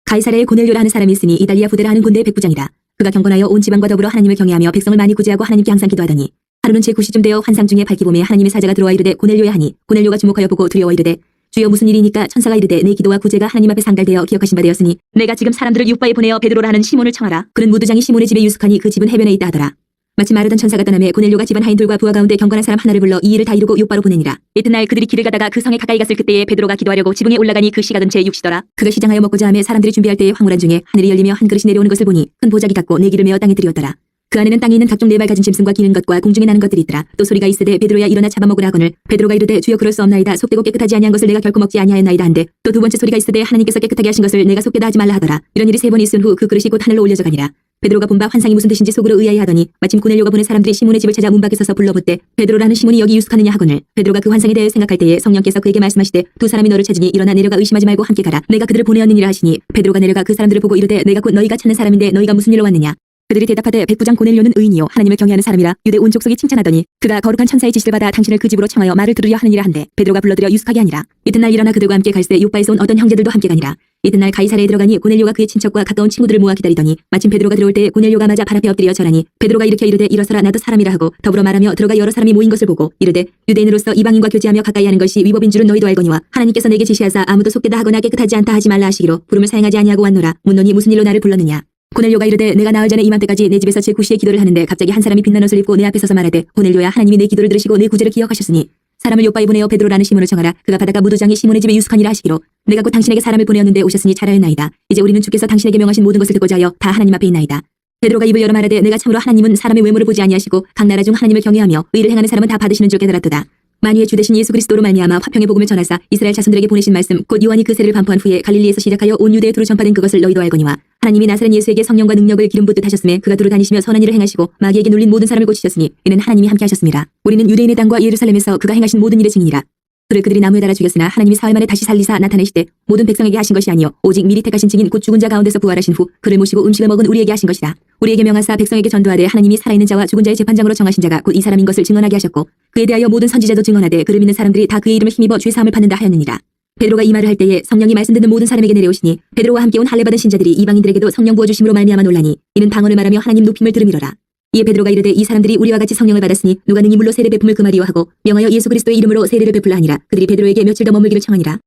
가이사랴에 고넬료라 하는 사람이 있으니 이달리아 부데라 하는 군대의 백부장이다. 그가 경건하여 온 지방과 더불어 하나님을 경외하며 백성을 많이 구제하고 하나님께 항상 기도하더니 하루는 제9시쯤 되어 환상 중에 밝기 봄에 하나님의 사자가 들어와 이르되 고넬료야 하니 고넬료가 주목하여 보고 두려워 이르되 주여 무슨 일이니까. 천사가 이르되 내 기도와 구제가 하나님 앞에 상달되어 기억하신 바 되었으니 내가 지금 사람들을 육바에 보내어 베드로라 하는 시몬을 청하라. 그는 무두장이 시몬의 집에 유숙하니 그 집은 해변에 있다 하더라. 마침 마르던 천사가 떠나매 고넬료가 집안 하인들과 부하 가운데 경건한 사람 하나를 불러 이 일을 다 이루고 요바로 보내니라. 이튿날 그들이 길을 가다가 그 성에 가까이 갔을 그때에 베드로가 기도하려고 지붕에 올라가니 그 시각은 제6시더라. 그가 시장하여 먹고자 하며 사람들이 준비할 때에 황홀한 중에 하늘이 열리며 한 그릇이 내려오는 것을 보니 큰 보자기 같고 내기를 메어 땅에 들이었더라. 그 안에는 땅에 있는 각종 네발 가진 짐승과 기는 것과 공중에 나는 것들이 있더라. 또 소리가 있으되 베드로야 일어나 잡아먹으라 하거늘 베드로가 이르되 주여 그럴 수 없나이다. 속되고 깨끗하지 아니한 것을 내가 결코 먹지 아니하였나이다 한데 또 두 번째 소리가 있으되 하나님께서 깨끗하게 하신 것을 내가 속되다 하지 말라 하더라. 이런 일이 3번 있은 후 그 그릇이 곧 하늘로 올려져 가니라. 베드로가 본 바 환상이 무슨 뜻인지 속으로 의아해하더니 마침 고넬료가 보낸 사람들이 시몬의 집을 찾아 문 밖에 서서 불러 묻되 베드로라는 시몬이 여기 유숙하느냐 하거늘 베드로가 그 환상에 대해 생각할 때에 성령께서 그에게 말씀하시되 두 사람이 너를 찾으니 일어나 내려가 의심하지 말고 함께 가라. 내가 그들을 보내었느니라 하시니 베드로가 내려가 그 사람들을 보고 이르되 내가 곧 너희가 찾는 사람인데 너희가 무슨 일로 왔느냐. 그들이 대답하되 백부장 고넬료는 의인이요 하나님을 경외하는 사람이라 유대 온 족속이 칭찬하더니 그가 거룩한 천사의 지시를 받아 당신을 그 집으로 청하여 말을 들으려 하느니라 한데 베드로가 불러들여 유숙하게 하니라. 이튿날 일어나 그들과 함께 갈새 요바에서 온 어떤 형제들도 함께 가니라. 이튿날 가이사랴에 들어가니 고넬료가 그의 친척과 가까운 친구들을 모아 기다리더니 마침 베드로가 들어올 때 고넬료가 맞아 발 앞에 엎드려 절하니 베드로가 일으켜 이르되 일어서라 나도 사람이라 하고 더불어 말하며 들어가 여러 사람이 모인 것을 보고 이르되 유대인으로서 이방인과 교제하며 가까이 하는 것이 위법인 줄은 너희도 알거니와 하나님께서 내게 지시하사 아무도 속되다 하거나 깨끗하지 않다 하지 말라 하시기로 부름을 사용하지 아니하고 왔노라. 묻노니 무슨 일로 나를 불렀느냐. 고넬료가 이르되 내가 나흘 전에 이맘때까지 내 집에서 제9시에 기도를 하는데 갑자기 한 사람이 빛난 옷을 입고 내 앞에 서서 말하되 고넬료야 하나님이 내 기도를 들으시고 내 구제를 기억하셨으니 사람을 요바에 보내어 베드로라는 시몬을 청하라. 그가 바다가 무도장이 시몬의 집에 유숙하니라 하시기로 내가 곧 당신에게 사람을 보내었는데 오셨으니 잘하였나이다. 이제 우리는 주께서 당신에게 명하신 모든 것을 듣고자 하여 다 하나님 앞에 있나이다. 베드로가 입을 열어 말하되 내가 참으로 하나님은 사람의 외모를 보지 아니하시고 각 나라 중 하나님을 경외하며 의를 행하는 사람은 다 받으시는 줄 깨달았도다. 만유의 주 되신 예수 그리스도로 말미암아 화평의 복음을 전하사 이스라엘 자손들에게 보내신 말씀 곧 요한이 그 세를 반포한 후에 갈릴리에서 시작하여 온 유대에 두루 전파된 그것을 너희도 알거니와 하나님이 나사렛 예수에게 성령과 능력을 기름 붓듯 하셨음에 그가 두루 다니시며 선한 일을 행하시고 마귀에게 눌린 모든 사람을 고치셨으니 이는 하나님이 함께 하셨습니다. 우리는 유대인의 땅과 예루살렘에서 그가 행하신 모든 일의 증인이라. 그를 그들이 나무에 달아 죽였으나 하나님이 사흘 만에 다시 살리사 나타내시되 모든 백성에게 하신 것이 아니요 오직 미리 택하신 증인 곧 죽은 자 가운데서 부활하신 후 그를 모시고 음식을 먹은 우리에게 하신 것이다. 우리에게 명하사 백성에게 전도하되 하나님이 살아있는 자와 죽은 자의 재판장으로 정하신 자가 곧 이 사람인 것을 증언하게 하셨고 그에 대하여 모든 선지자도 증언하되 그를 믿는 사람들이 다 그의 이름을 힘입어 죄 사함을 받는다 하였느니라. 베드로가 이 말을 할 때에 성령이 말씀 듣는 모든 사람에게 내려오시니 베드로와 함께 온 할례 받은 신자들이 이방인들에게도 성령 부어 주심으로 말미암아 놀라니 이는 방언을 말하며 하나님 높임을 들음이로라. 이에 베드로가 이르되 이 사람들이 우리와 같이 성령을 받았으니 누가 능히 물로 세례 베품을 금하리요 하고 명하여 예수 그리스도의 이름으로 세례를 베풀라 하니라. 그들이 베드로에게 며칠 더 머물기를 청하니라.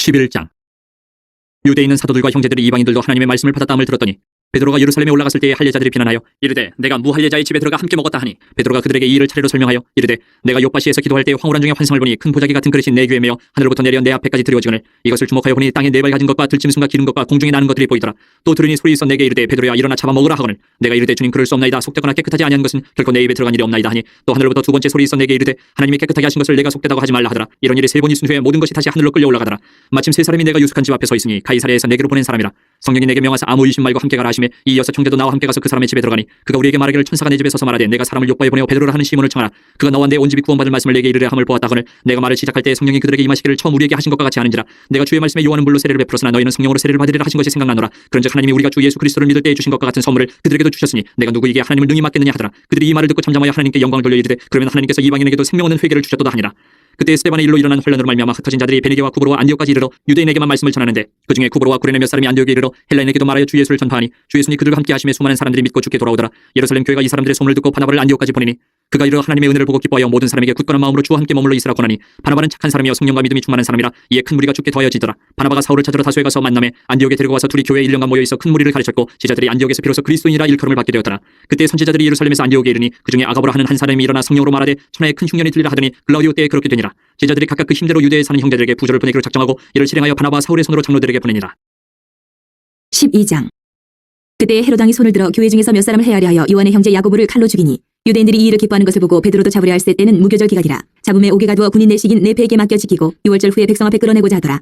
11장. 유대에 있는 사도들과 형제들이 이방인들도 하나님의 말씀을 받았다함을 들었더니 베드로가 예루살렘에 올라갔을 때에 할례자들이 비난하여 이르되 내가 무할례자의 집에 들어가 함께 먹었다 하니 베드로가 그들에게 이 일을 차례로 설명하여 이르되 내가 요바시에서 기도할 때 황홀한 중에 환상을 보니 큰 보자기 같은 그릇이 내 귀에 메어 하늘로부터 내려 내 앞에까지 드리워지거늘 이것을 주목하여 보니 땅에 네발 가진 것과 들짐승과 기른 것과 공중에 나는 것들이 보이더라. 또 들으니 소리 있어 내게 이르되 베드로야 일어나 잡아먹으라 하거늘 내가 이르되 주님 그럴 수 없나이다. 속되거나 깨끗하지 아니한 것은 결코 내 입에 들어간 일이 없나이다 하니 또 하늘로부터 두 번째 소리 있어 내게 이르되 하나님이 깨끗하게 하신 것을 내가 속되다고 하지 말라 하더라. 이런 일이 3번 있은 후에 모든 것이 다시 하늘로 끌려 올라가더라. 마침 3사람이 내가 유숙한 집 앞에 서 있으니 가이사랴에서 내게로 보낸 사람이라. 성령이 내게 명하사 아무 의심 말고 함께 가라 하시매 이 6 형제도 나와 함께 가서 그 사람의 집에 들어가니 그가 우리에게 말하기를 천사가 내 집에 서서 말하되 내가 사람을 요바에 보내어 베드로라 하는 시몬을 청하라. 그가 너와 내 온 집이 구원받을 말씀을 내게 이르려 함을 보았다 하거늘 내가 말을 시작할 때 성령이 그들에게 임하시기를 처음 우리에게 하신 것과 같이 하는지라. 내가 주의 말씀에 요한은 물로 세례를 베풀었으나 너희는 성령으로 세례를 받으리라 하신 것이 생각나노라. 그런즉 하나님이 우리가 주 예수 그리스도를 믿을 때에 주신 것과 같은 선물을 그들에게도 주셨으니 내가 누구에게 하나님을 능히 맡겠느냐 하더라. 그들이 이 말을 듣고 잠잠하여 하나님께 영광을 돌려 이르되 그러면 하나님께서 이방인에게도 생명 없는 회개를 주셨도다 하니라. 그때 스데반의 일로 일어난 혼란으로 말미암아 흩어진 자들이 베니게와 구브로와 안디옥까지 이르러 유대인에게만 말씀을 전하는데 그중에 구브로와 구레네 몇 사람이 안디옥에 이르러 헬라인에게도 말하여 주 예수를 전파하니 주 예수니 그들과 함께 하심에 수많은 사람들이 믿고 주께 돌아오더라. 예루살렘 교회가 이 사람들의 소문을 듣고 바나바를 안디옥까지 보내니 그가 이르러 하나님의 은혜를 보고 기뻐하여 모든 사람에게 굳건한 마음으로 주와 함께 머물러 있으라 권하니 바나바는 착한 사람이여 성령과 믿음이 충만한 사람이라. 이에 큰 무리가 죽게 더하여지더라. 바나바가 사울을 찾으러 다소에 가서 만남에 안디옥에 데리고 와서 둘이 교회에 1년간 모여 있어 큰 무리를 가르쳤고 제자들이 안디옥에서 비로소 그리스도인이라 일컬음을 받게 되었더라. 그때 선지자들이 예루살렘에서 안디옥에 이르니 그중에 아가보라 하는 한 사람이 일어나 성령으로 말하되 천하에 큰 흉년이 들리라 하더니 글라우디오 때에 그렇게 되니라. 제자들이 각각 그 힘대로 유대에 사는 형제들에게 부조를 보내기로 작정하고 이를 실행하여 바나바와 사울의 손으로 장로들에게 보내니라. 12장. 그때 헤로당이 손을 들어 교회 중에서 몇 사람을 해하려 하여 요한의 형제 야고보를 칼로 죽이니 유대인들이 이 일을 기뻐하는 것을 보고 베드로도 잡으려 할세 때는 무교절 기각이라. 잡음에 옥에 가두어 군인 내식인 네페에게 맡겨 지키고 6월절 후에 백성 앞에 끌어내고자 하더라.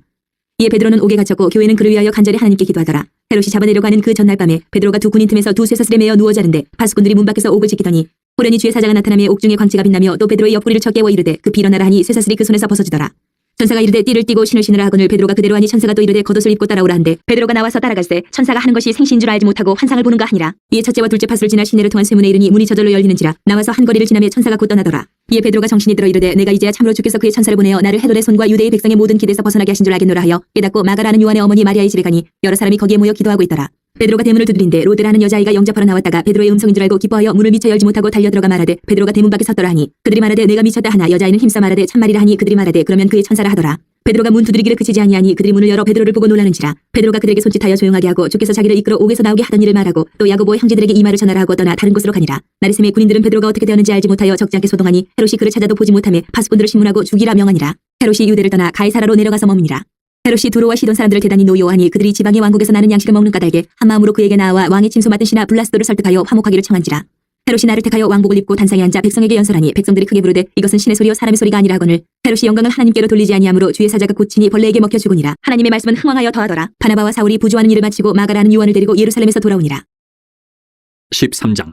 이에 베드로는 옥에 갇혔고 교회는 그를 위하여 간절히 하나님께 기도하더라. 헤롯이 잡아내려고 하는 그 전날 밤에 베드로가 두 군인 틈에서 두 쇠사슬에 매어 누워 자는데 파수꾼들이 문 밖에서 옥을 지키더니 호련히 주의 사자가 나타나며 옥중에 광채가 빛나며 또 베드로의 옆구리를 쳐 깨워 이르되 급히 일어나라 하니 쇠사슬이 그 손에서 벗어지더라. 천사가 이르되 띠를 띠고 신을 신으라 하거늘 베드로가 그대로 하니 천사가 또 이르되 겉옷을 입고 따라오라 한데 베드로가 나와서 따라갈새 천사가 하는 것이 생시인 줄 알지 못하고 환상을 보는가 하니라. 이에 첫째와 둘째 파수를 지나 시내를 통한 쇠문에 이르니 문이 저절로 열리는지라. 나와서 한 거리를 지나며 천사가 곧 떠나더라. 이에 베드로가 정신이 들어 이르되 내가 이제야 참으로 주께서 그의 천사를 보내어 나를 헤롯의 손과 유대의 백성의 모든 기대에서 벗어나게 하신 줄 알겠노라 하여 깨닫고 마가라는 요한의 어머니 마리아의 집에 가니 여러 사람이 거기에 모여 기도하고 있더라. 베드로가 대문을 두드린데 로데라는 여자아이가 영접하러 나왔다가 베드로의 음성인 줄 알고 기뻐하여 문을 미처 열지 못하고 달려들어가 말하되 베드로가 대문 밖에 섰더라 하니 그들이 말하되 내가 미쳤다 하나 여자아이는 힘써 말하되 참말이라 하니 그들이 말하되 그러면 그의 천사라 하더라. 베드로가 문 두드리기를 그치지 아니하니 그들이 문을 열어 베드로를 보고 놀라는지라. 베드로가 그들에게 손짓하여 조용하게 하고 주께서 자기를 이끌어 옥에서 나오게 하던 일을 말하고 또 야고보 형제들에게 이 말을 전하라 하고 떠나 다른 곳으로 가니라. 나리샘의 군인들은 베드로가 어떻게 되었는지 알지 못하여 적지 않게 소동하니 헤롯이 그를 찾아도 보지 못하며 파수꾼들을 신문하고 죽이라 명하니라. 헤롯이 유대를 떠나 가이사라로 내려가서 머무니라. 헤롯이 두로와 시돈 사람들을 대단히 노여워하니 그들이 지방의 왕국에서 나는 양식을 먹는 까닭에 한 마음으로 그에게 나와 왕의 침소 맡은 신하 블라스도를 설득하여 화목하기를 청한지라. 헤롯이 나를 택하여 왕복을 입고 단상에 앉아 백성에게 연설하니 백성들이 크게 부르되 이것은 신의 소리요 사람의 소리가 아니라 하거늘 헤롯이 영광을 하나님께로 돌리지 아니하므로 주의 사자가 고치니 벌레에게 먹혀 죽으니라. 하나님의 말씀은 흥왕하여 더하더라. 바나바와 사울이 부조하는 일을 마치고 마가라는 요한을 데리고 예루살렘에서 돌아오니라. 13장.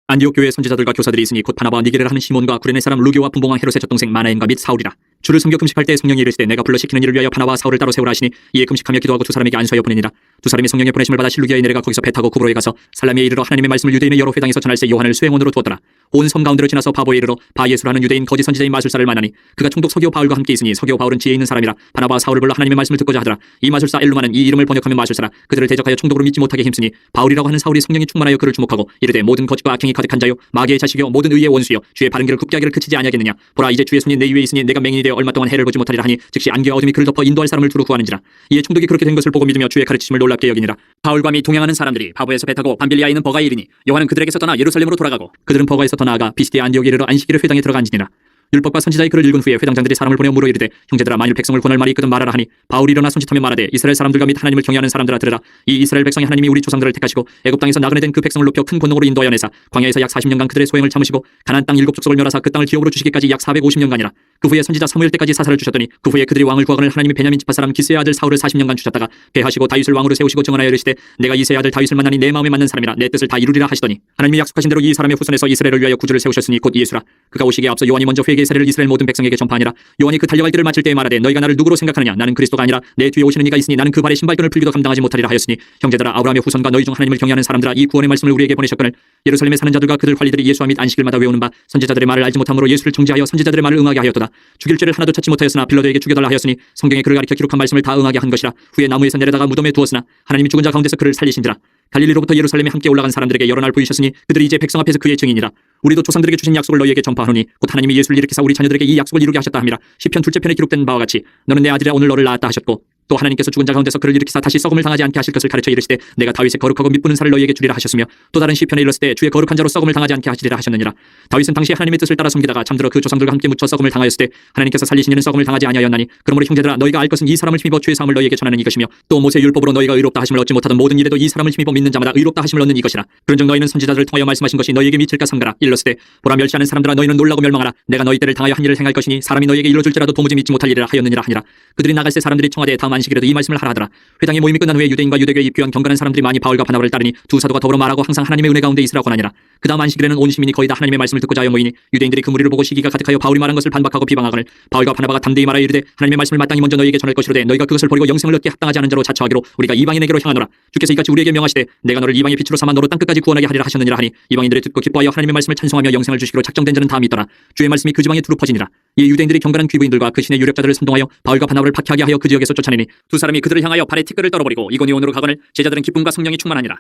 안디옥 교회에 선지자들과 교사들이 있으니 곧 바나바와 니게를 하는 시몬과 구레네 사람 루교와 분봉왕 헤롯의 젖동생 마나엔과 및 사울이라. 주를 섬겨 금식할 때 성령이 이르시되 내가 불러 시키는 일을 위하여 바나바와 사울을 따로 세우라 하시니 이에 금식하며 기도하고 두 사람에게 안수하여 보내니라. 두 사람이 성령의 보내심을 받아 실루기아에 내려가 거기서 배 타고 구브로에 가서 살라미에 이르러 하나님의 말씀을 유대인의 여러 회당에서 전할새 요한을 수행원으로 두었더라. 온 섬 가운데로 지나서 바보에 이르러 바예수라는 유대인 거짓 선지자인 마술사를 만나니 그가 총독 서기오 바울과 함께 있으니 서기오 바울은 지혜 있는 사람이라. 바나바와 사울을 불러 하나님의 말씀을 듣고자 하더라. 이 마술사 엘루마는 이 이름을 번역하며 마술사라. 그들을 대적하여 총독으로 믿지 못하게 힘쓰니 바울이라고 하는 사울이 성령이 충만하여 그를 주목하고 이르되 모든 거짓과 악행이 가득한 자요 마귀의 자식이요 모든 의의 원수요 주의 바른 길을 굽게 하기를 그치지 아니하겠느냐. 보라 이제 주의 손이 내 위에 있으니 내가 맹인이 되어 얼마 동안 해를 보지 못하리라 하니 즉시 안개와 어둠이 그를 덮어 인도할 사람을 두루 구하는지라. 이에 총독이 그렇게 된 것을 보고 믿으며 주의 가르치심을 놀랍게 여기니라. 바울과 및 동행하는 사람들이 바보에서 배 타고 밤빌리아에 있는 버가에 이르니 요한은 그들에게서 떠나 예루살렘으로 돌아가고 그들은 버가에서 더 나아가 비시디아 안디옥에 이르러 안식일의 회당에 들어가 앉으니라. 율법과 선지자의 글을 읽은 후에 회당장들이 사람을 보내어 물어 이르되 형제들아 만일 백성을 권할 말이 있거든 말하라 하니 바울이 일어나 손짓하며 말하되 이스라엘 사람들과 및 하나님을 경외하는 사람들아 들으라. 이 이스라엘 백성이 하나님이 우리 조상들을 택하시고 애굽 땅에서 나그네 된 그 백성을 높여 큰 권능으로 인도하여 내사 광야에서 약 40년간 그들의 소행을 참으시고 가나안 땅 7족속을 멸하사 그 땅을 기업으로 주시기까지 약 450년간이라. 그 후에 선지자 사무엘 때까지 사사를 주셨더니 그 후에 그들이 왕을 구하거늘 하나님이 베냐민 지파 사람 기스의 아들 사울을 40년간 주셨다가 배하시고 다윗을 왕으로 세우시고 정언하여 이르시되 내가 이새의 아들 다윗을 만나니 내 마음에 맞는 사람이라 내 뜻을 다 이루리라 하시더니 하나님이 약속하신 대로 이 사람의 후손에서 이스라엘을 위하여 구주를 세우셨으니 곧 예수라. 그가 오시기에 앞서 요한이 먼저 회개의 세례를 이스라엘 모든 백성에게 전파하니라. 요한이 그 달려갈 길을 마칠 때에 말하되 너희가 나를 누구로 생각하느냐. 나는 그리스도가 아니라 내 뒤에 오시는 이가 있으니 나는 그 발의 신발끈을 풀기도 감당하지 못하리라 하였으니 형제들아 아브라함의 후손과 너희 중 하나님을 경외하는 사람들아 이 구원의 말씀을 우리에게 보내셨거늘 예루살렘에 사는 자들과 그들 관리들이 예수와 및 안식일마다 외우는 바 선지자들의 말을 알지 못함으로 예수를 정죄하여 선지자들의 말을 응하게 하였도다. 죽일 죄를 하나도 찾지 못하였으나 빌라도에게 죽여달라 하였으니 성경에 그를 가리켜 기록한 말씀을 다 응하게 한 것이라. 후에 나무에서 내려다가 무덤에 두었으나 하나님이 죽은 자 가운데서 그를 살리신지라. 갈릴리로부터 예루살렘에 함께 올라간 사람들에게 여러 날 보이셨으니 그들이 이제 백성 앞에서 그의 증인이라. 우리도 조상들에게 주신 약속을 너희에게 전파하노니 곧 하나님이 예수를 일으키사 우리 자녀들에게 이 약속을 이루게 하셨다 함이라. 시편 둘째 편에 기록된 바와 같이 너는 내 아들이라 오늘 너를 낳았다 하셨고 또 하나님께서 죽은 자 가운데서 그를 일으키사 다시 썩음을 당하지 않게 하실 것을 가르쳐 이르시되 내가 다윗의 거룩하고 밑부는 살을 너희에게 주리라 하셨으며 또 다른 시편에 이르렀을 때 주의 거룩한 자로 썩음을 당하지 않게 하시리라 하셨느니라. 다윗은 당시 하나님의 뜻을 따라 섬기다가 잠들어 그 조상들과 함께 묻혀 썩음을 당하였을 때 하나님께서 살리신 이는 썩음을 당하지 아니하였나니 그러므로 형제들아 너희가 알 것은 이 사람을 힘입어 주의 사함을 너희에게 전하는 이것이며 또 모세 율법으로 너희가 의롭다 하심을 얻지 못하던 모든 일에도 이 사람을 힘입어 믿는 자마다 의롭다 하심을 얻는 이것이라. 그런즉 너희는 선지자들을 통하여 말씀하신 것이 너희에게 미칠까 삼가라. 일렀을 때 보라 멸시하는 사람들아 너희는 놀라고 멸망하라. 내가 너희 때를 당하여 한 일을 행할 것이니 사람이 너희에게 일러줄지라도 도무지 믿지 못할 일이라 하였느니라 하니라. 그들이 나갈새 사람들이 청하되 다음 안식일에도 이 말씀을 하라 하더라. 회당의 모임이 끝난 후에 유대인과 유대교에 입교한 경건한 사람들이 많이 바울과 바나바를 따르니 두 사도가 더불어 말하고 항상 하나님의 은혜 가운데 있으라 권하니라. 그 다음 안식일에는 온 시민이 거의 다 하나님의 말씀을 듣고자 하여 모이니 유대인들이 그 무리를 보고 시기가 가득하여 바울이 말한 것을 반박하고 비방하거늘 바울과 바나바가 담대히 말하여 이르되 하나님의 말씀을 마땅히 먼저 너희에게 전할 것이로되 너희가 그것을 버리고 영생을 얻게 합당하지 않은 자로 자처하기로 우리가 이방인에게로 향하노라. 주께서 이같이 우리에게 명하시되 내가 너를 이방의 빛으로 삼아 너로 땅끝까지 구원하게 하리라 하셨느니라 하니 이방인들이 듣고 기뻐하여 하나님의 말씀을 찬송하며 영생을 주시기로 작정된 자는 다음이 있더라. 주의 말씀이 그 지방에 두루 퍼지니라. 이 유대인들이 경건한 귀부인들과 그 신의 유력자들을 선동하여 바울과 바나바를 박해하게 하여 그 지역에서 쫓아내니 두 사람이 그들을 향하여 발에 티끌을 떨어버리고 이고니온으로 가거늘 제자들은 기쁨과 성령이 충만하니라.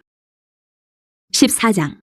14장.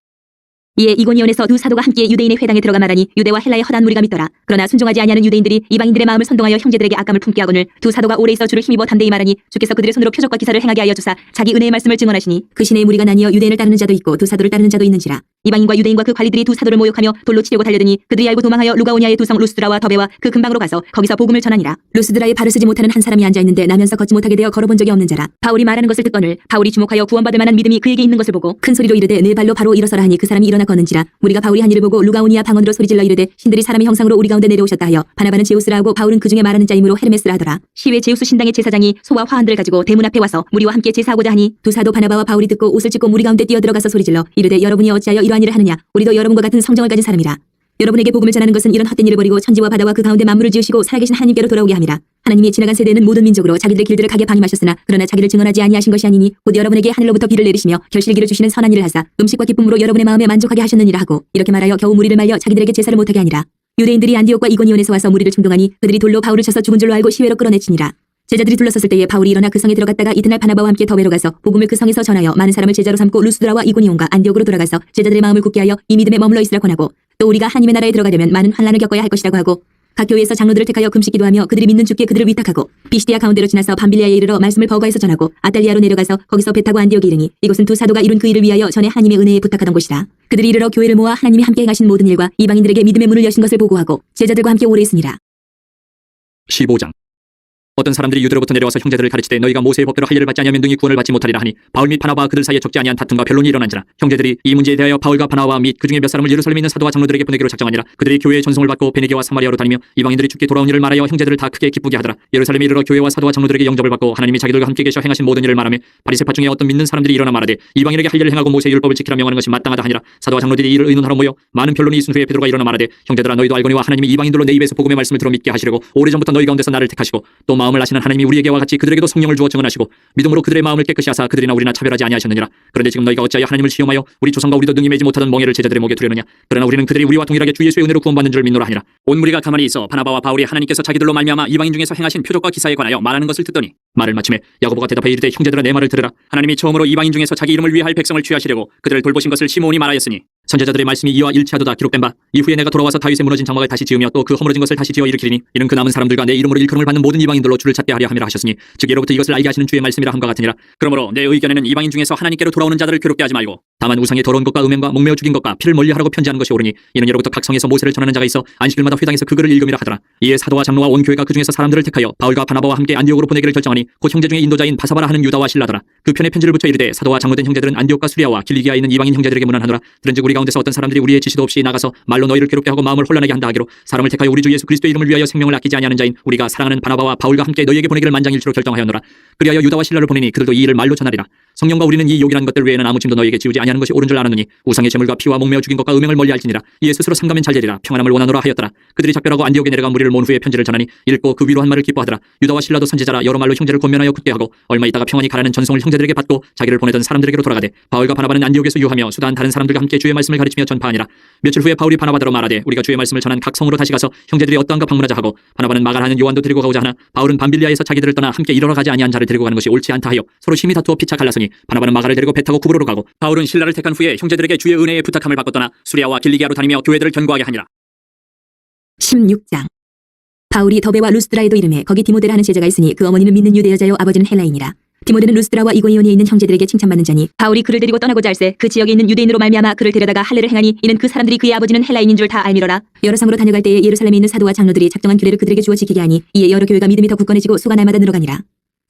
이에 이고니온에서 두 사도가 함께 유대인의 회당에 들어가 말하니 유대와 헬라의 허다한 무리가 믿더라. 그러나 순종하지 아니하는 유대인들이 이방인들의 마음을 선동하여 형제들에게 악감을 품게 하거늘 두 사도가 오래 있어 주를 힘입어 담대히 말하니 주께서 그들의 손으로 표적과 기사를 행하게 하여 주사 자기 은혜의 말씀을 증언하시니 그 신의 무리가 나뉘어 유대인을 따르는 자도 있고 두 사도를 따르는 자도 있는지라. 이방인과 유대인과 그 관리들이 두 사도를 모욕하며 돌로 치려고 달려드니 그들이 알고 도망하여 루가오니아의 두 성 루스드라와 더베와 그 근방으로 가서 거기서 복음을 전하니라. 루스드라에 발을 쓰지 못하는 한 사람이 앉아있는데 나면서 걷지 못하게 되어 걸어본 적이 없는 자라. 바울이 말하는 것을 듣거늘 바울이 주목하여 구원받을 만한 믿음이 그에게 있는 것을 보고 큰 소리로 이르되 네 발로 바로 일어서라 하니 그 사람이 일어나 걷는지라. 우리가 바울이 한 일을 보고 루가오니아 방언으로 소리질러 이르되 신들이 사람의 형상으로 우리 가운데 내려오셨다 하여 바나바는 제우스라 하고 바울은 그 중에 말하는 자이므로 헤르메스라 하더라. 시외 제우스 신당의 제사장이 소와 화환들을 가지고 대문 앞에 와서 무리와 함께 제사하고자 하니 두 사도 바나바와 바울이 듣고 옷을 찢고 무리 가운데 뛰어들어가서 소리질러 이르되 여러분이 어찌하여 이러한 일을 하느냐. 우리도 여러분과 같은 성정을 가진 사람이라. 여러분에게 복음을 전하는 것은 이런 헛된 일을 버리고 천지와 바다와 그 가운데 만물을 지으시고 살아계신 하나님께로 돌아오게 함이라. 하나님이 지나간 세대에는 모든 민족으로 자기들의 길들을 가게 방임하셨으나 그러나 자기를 증언하지 아니하신 것이 아니니 곧 여러분에게 하늘로부터 비를 내리시며 결실기를 주시는 선한 일을 하사 음식과 기쁨으로 여러분의 마음에 만족하게 하셨느니라 하고 이렇게 말하여 겨우 무리를 말려 자기들에게 제사를 못하게 하니라. 유대인들이 안디옥과 이고니온에서 와서 무리를 충동하니 그들이 돌로 바울을 쳐서 죽은 줄로 알고 시외로 끌어내치니라. 제자들이 둘러섰을 때에 바울이 일어나 그 성에 들어갔다가 이튿날 바나바와 함께 더베로 가서 복음을 그 성에서 전하여 많은 사람을 제자로 삼고 루스드라와 이고니온과 안디옥으로 돌아가서 제자들의 마음을 굳게 하여 이 믿음에 머물러 있으라 권하고 또 우리가 하나님의 나라에 들어가려면 많은 환난을 겪어야 할 것이라고 하고 각 교회에서 장로들을 택하여 금식 기도하며 그들이 믿는 주께 그들을 위탁하고 비시디아 가운데로 지나서 밤빌리아에 이르러 말씀을 버가에서 전하고 아달리아로 내려가서 거기서 배 타고 안디옥에 이르니 이곳은 두 사도가 이룬 그 일을 위하여 전에 하나님의 은혜에 부탁하던 곳이라. 그들이 이르러 교회를 모아 하나님이 함께 행하신 모든 일과 이방인들에게 믿음의 문을 여신 것을 보고하고 제자들과 함께 오래 있으니라. 15장. 어떤 사람들이 유대로부터 내려와서 형제들을 가르치되 너희가 모세의 법대로 할 일을 받지 아니하면 능히 구원을 받지 못하리라 하니 바울 및 바나바와 그들 사이에 적지 아니한 다툼과 변론이 일어난지라. 형제들이 이 문제에 대하여 바울과 바나바와 및 그중에 몇 사람을 예루살렘에 있는 사도와 장로들에게 보내기로 작정하니라. 그들이 교회의 전송을 받고 베니게와 사마리아로 다니며 이방인들이 주께 돌아온 일을 말하여 형제들을 다 크게 기쁘게 하더라. 예루살렘에 이르러 교회와 사도와 장로들에게 영접을 받고 하나님이 자기들과 함께 계셔 행하신 모든 일을 말하며 바리새파 중에 어떤 믿는 사람들이 일어나 말하되 이방인에게 할 일을 행하고 모세의 율법을 지키라 명하는 것이 마땅하다 하니라. 사도와 장로들이 이를 의논하러 모여 많은 변론이 있은 후에 베드로가 일어나 말하되 형제들아 너희도 알거니와 하나님이 이방인들로 내 입에서 복음의 말씀을 들어 믿게 하시려고 오래전부터 너희 가운데서 나를 택하시고 또 마음을 아시는 하나님이 우리에게와 같이 그들에게도 성령을 주어 증언하시고 믿음으로 그들의 마음을 깨끗이 하사 그들이나 우리나 차별하지 아니하셨느니라. 그런데 지금 너희가 어찌하여 하나님을 시험하여 우리 조상과 우리도 능히 매지 못하던 멍에를 제자들의 목에 두려느냐. 그러나 우리는 그들이 우리와 동일하게 주 예수의 은혜로 구원받는 줄 믿노라 하니라. 온 무리가 가만히 있어 바나바와 바울이 하나님께서 자기들로 말미암아 이방인 중에서 행하신 표적과 기사에 관하여 말하는 것을 듣더니 말을 마침에 야고보가 대답하여 이르되 형제들아 내 말을 들으라. 하나님이 처음으로 이방인 중에서 자기 이름을 위할 백성을 취하시려고 그들을 돌보신 것을 시므온이 말하였으니 선제자들의 말씀이 이와 일치하도다 기록된 바 이후에 내가 돌아와서 다윗의 무너진 장막을 다시 지으며 또 그 허물어진 것을 다시 지어 일으키리니 이는 그 남은 사람들과 내 이름으로 일컬음을 받는 모든 이방인들로 주를 찾게 하려 함이라 하셨으니 즉 예로부터 이것을 알게 하시는 주의 말씀이라 함과 같으니라. 그러므로 내 의견에는 이방인 중에서 하나님께로 돌아오는 자들을 괴롭게 하지 말고 다만 우상의 더러운 것과 음행과 목매어 죽인 것과 피를 멀리하라고 편지하는 것이 옳으니 이는 예로부터 각 성에서 모세를 전하는 자가 있어 안식일마다 회당에서 그 글을 읽음이라 하더라. 이에 사도와 장로와 온 교회가 그 중에서 사람들을 택하여 바울과 바나바와 함께 안디옥으로 보내기를 결정하니 곧 형제 중에 인도자인 바사바라 하는 유다와 실라더라. 그 편에 편지를 붙여 이르되 사도와 장로된 형제들은 안디옥과 수리아와 길리기아에 있는 이방인 형제들에게 문안하노라. 들은즉 우리 가운데서 어떤 사람들이 우리의 지시도 없이 나가서 말로 너희를 괴롭게 하고 마음을 혼란하게 한다 하기로 사람을 택하여 우리 주 예수 그리스도의 이름을 위하여 생명을 아끼지 아니하는 자인 우리가 사랑하는 바나바와 바울과 함께 너희에게 보내기를 만장일치로 결정하였노라. 그리하여 유다와 실라를 보내니 그들도 이 일을 말로 전하리라. 성령과 우리는 이 욕이라는 것들 외에는 아무 짐도 너희에게 지우지 아니하는 것이 옳은 줄 알았느니 우상의 제물과 피와 목매어 죽인 것과 음행을 멀리할지니라. 이에 스스로 삼가면 잘되리라. 평안함을 원하노라 하였더라. 그들이 작별하고 안디옥에 내려가 무리를 모은 후에 편지를 전하니 읽고 그 위로 한 말을 기뻐하더라. 유다와 실라도 선지자라 여러 말로 형제를 권면하여 굳게 하고 얼마 있다가 평안히 가라는 전송을 형제들에게 받고 자기를 보내던 사람들에게로 돌아가되 바울과 바나바는 안디옥에서 유하며 수다한 다른 사람들과 함께 주의 말씀을 가르치며 전파하니라. 며칠 후에 바울이 바나바더러 말하되 우리가 주의 말씀을 전한 각 성으로 다시 가서 형제들이 어떠한가 방문하자 하고 바나바는 마갈하는 요한도 데리고 가고자 하나 바울은 밤빌리아에서 자기들을 떠나 함께 일하러 가지 아니한 자를 데리고 가는 것이 옳지 않다 하여 서로 심히 다투어 피차 갈라서니 바나바는 마갈을 데리고 배 타고 구브로로 가고 바울은 실라를 택한 후에 형제들에게 주의 은혜의 부탁함을 받고 떠나 수리아와 길리기아로 다니며 교회들을 견고하게 하니라. 16장. 바울이 더베와 루스드라에도 이름에 거기 디모데라 하는 제자가 있으니 그 어머니는 믿는 유대 여자요 아버지는 헬라인이라. 디모데는 루스드라와 이고니온에 있는 형제들에게 칭찬받는 자니 바울이 그를 데리고 떠나고자 할세 그 지역에 있는 유대인으로 말미암아 그를 데려다가 할례를 행하니 이는 그 사람들이 그의 아버지는 헬라인인 줄 다 알미러라. 여러 성으로 다녀갈 때에 예루살렘에 있는 사도와 장로들이 작정한 규례를 그들에게 주어 지키게 하니 이에 여러 교회가 믿음이 더 굳건해지고 수가 날마다 늘어가니라.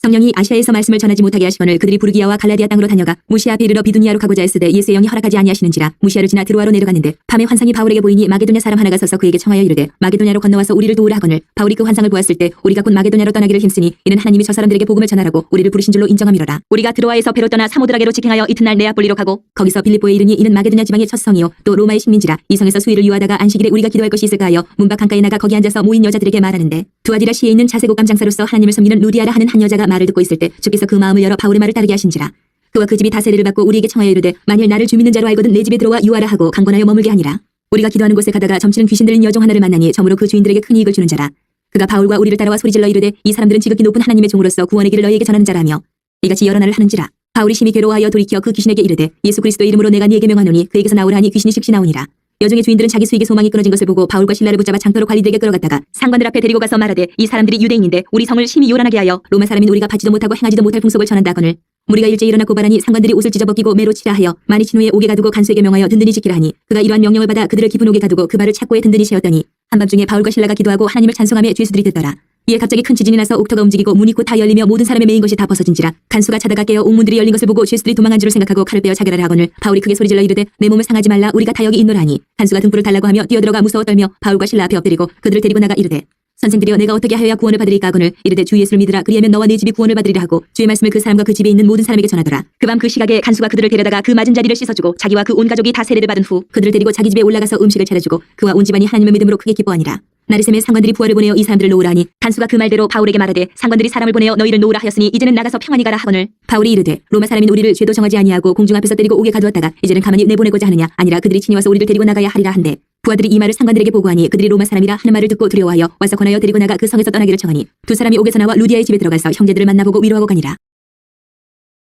성령이 아시아에서 말씀을 전하지 못하게 하시거늘 그들이 부르기아와 갈라디아 땅으로 다녀가 무시아 앞에 이르러 비두니아로 가고자 했으되 예수의 영이 허락하지 아니하시는지라. 무시아를 지나 드로아로 내려갔는데 밤에 환상이 바울에게 보이니 마게도냐 사람 하나가 서서 그에게 청하여 이르되 마게도냐로 건너와서 우리를 도우라 하거늘 바울이 그 환상을 보았을 때 우리가 곧 마게도냐로 떠나기를 힘쓰니 이는 하나님이 저 사람들에게 복음을 전하라고 우리를 부르신 줄로 인정함이로라. 우리가 드로아에서 배로 떠나 사모드라게로 직행하여 이튿날 네아폴리로 가고 거기서 빌립보에 이르니 이는 마게도냐 지방의 첫 성이요 또 로마의 식민지라. 이 성에서 수일을 유하다가 안식일에 우리가 기도할 것이 있을까 하여 문밖 강가에 나가 거기 앉아서 모인 여자들에게 말하는데 두아디라 시에 있는 자세곡감 장사로서 하나님을 섬기는 루디아라 하는 한 여자가 말을 듣고 있을 때 주께서 그 마음을 열어 바울의 말을 따르게 하신지라. 그와 그 집이 다 세례를 받고 우리에게 청하여 이르되 만일 나를 주 믿는 자로 알거든 내 집에 들어와 유하라 하고 강권하여 머물게 하니라. 우리가 기도하는 곳에 가다가 점치는 귀신 들린 여종 하나를 만나니 점으로 그 주인들에게 큰 이익을 주는 자라. 그가 바울과 우리를 따라와 소리질러 이르되 이 사람들은 지극히 높은 하나님의 종으로서 구원의 길을 너희에게 전하는 자라며 이같이 여러 날을 하는지라. 바울이 심히 괴로워하여 돌이켜 그 귀신에게 이르되 예수 그리스도의 이름으로 내가 네게 명하노니 그에게서 나오라 하니 귀신이 즉시 나오니라. 여종의 주인들은 자기 수익의 소망이 끊어진 것을 보고 바울과 실라를 붙잡아 장터로 관리들에게 끌어갔다가 상관들 앞에 데리고 가서 말하되 이 사람들이 유대인인데 우리 성을 심히 요란하게 하여 로마 사람인 우리가 받지도 못하고 행하지도 못할 풍속을 전한다 하거늘 무리가 일제히 일어나 고발하니 상관들이 옷을 찢어벗기고 매로 치라 하여 많이 친 후에 옥에 가두고 간수에게 명하여 든든히 지키라 하니 그가 이러한 명령을 받아 그들을 깊은 옥에 가두고 그 발을 착고에 든든히 채웠더니 한밤중에 바울과 실라가 기도하고 하나님을 찬송하며 죄수들이 듣더라. 이에 갑자기 큰 지진이 나서 옥터가 움직이고 문이 곧 다 열리며 모든 사람의 매인 것이 다 벗어진지라. 간수가 자다가 깨어 옥문들이 열린 것을 보고 죄수들이 도망한 줄을 생각하고 칼을 빼어 자결하라 하거늘 바울이 크게 소리질러 이르되 내 몸을 상하지 말라 우리가 다 여기 있노라 하니 간수가 등불을 달라고 하며 뛰어들어가 무서워 떨며 바울과 실라 앞에 엎드리고 그들을 데리고 나가 이르되 선생들이여 내가 어떻게 하여야 구원을 받으리까 하거늘 이르되 주 예수를 믿으라 그리하면 너와 네 집이 구원을 받으리라 하고 주의 말씀을 그 사람과 그 집에 있는 모든 사람에게 전하더라. 그 밤 그 시각에 간수가 그들을 데려다가 그 맞은 자리를 씻어주고 자기와 그 온 가족이 다 세례를 받은 후 그들을 데리고 자기 집에 올라가서 음식을 차려주고 그와 온 집안이 하나님의 믿음으로 크게 기뻐하니라. 나리샘에 상관들이 부하를 보내어 이 사람들을 놓으라 하니 간수가 그 말대로 바울에게 말하되 상관들이 사람을 보내어 너희를 놓으라 하였으니 이제는 나가서 평안히 가라 하거늘 바울이 이르되 로마 사람인 우리를 죄도 정하지 아니하고 공중 앞에서 때리고 옥에 가두었다가 이제는 가만히 내보내고자 하느냐 아니라 그들이 친히 와서 우리를 데리고 나가야 하리라 한데 부하들이 이 말을 상관들에게 보고하니 그들이 로마 사람이라 하는 말을 듣고 두려워하여 와서 권하여 데리고 나가 그 성에서 떠나기를 청하니 두 사람이 옥에서 나와 루디아의 집에 들어가서 형제들을 만나보고 위로하고 가니라.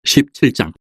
17장.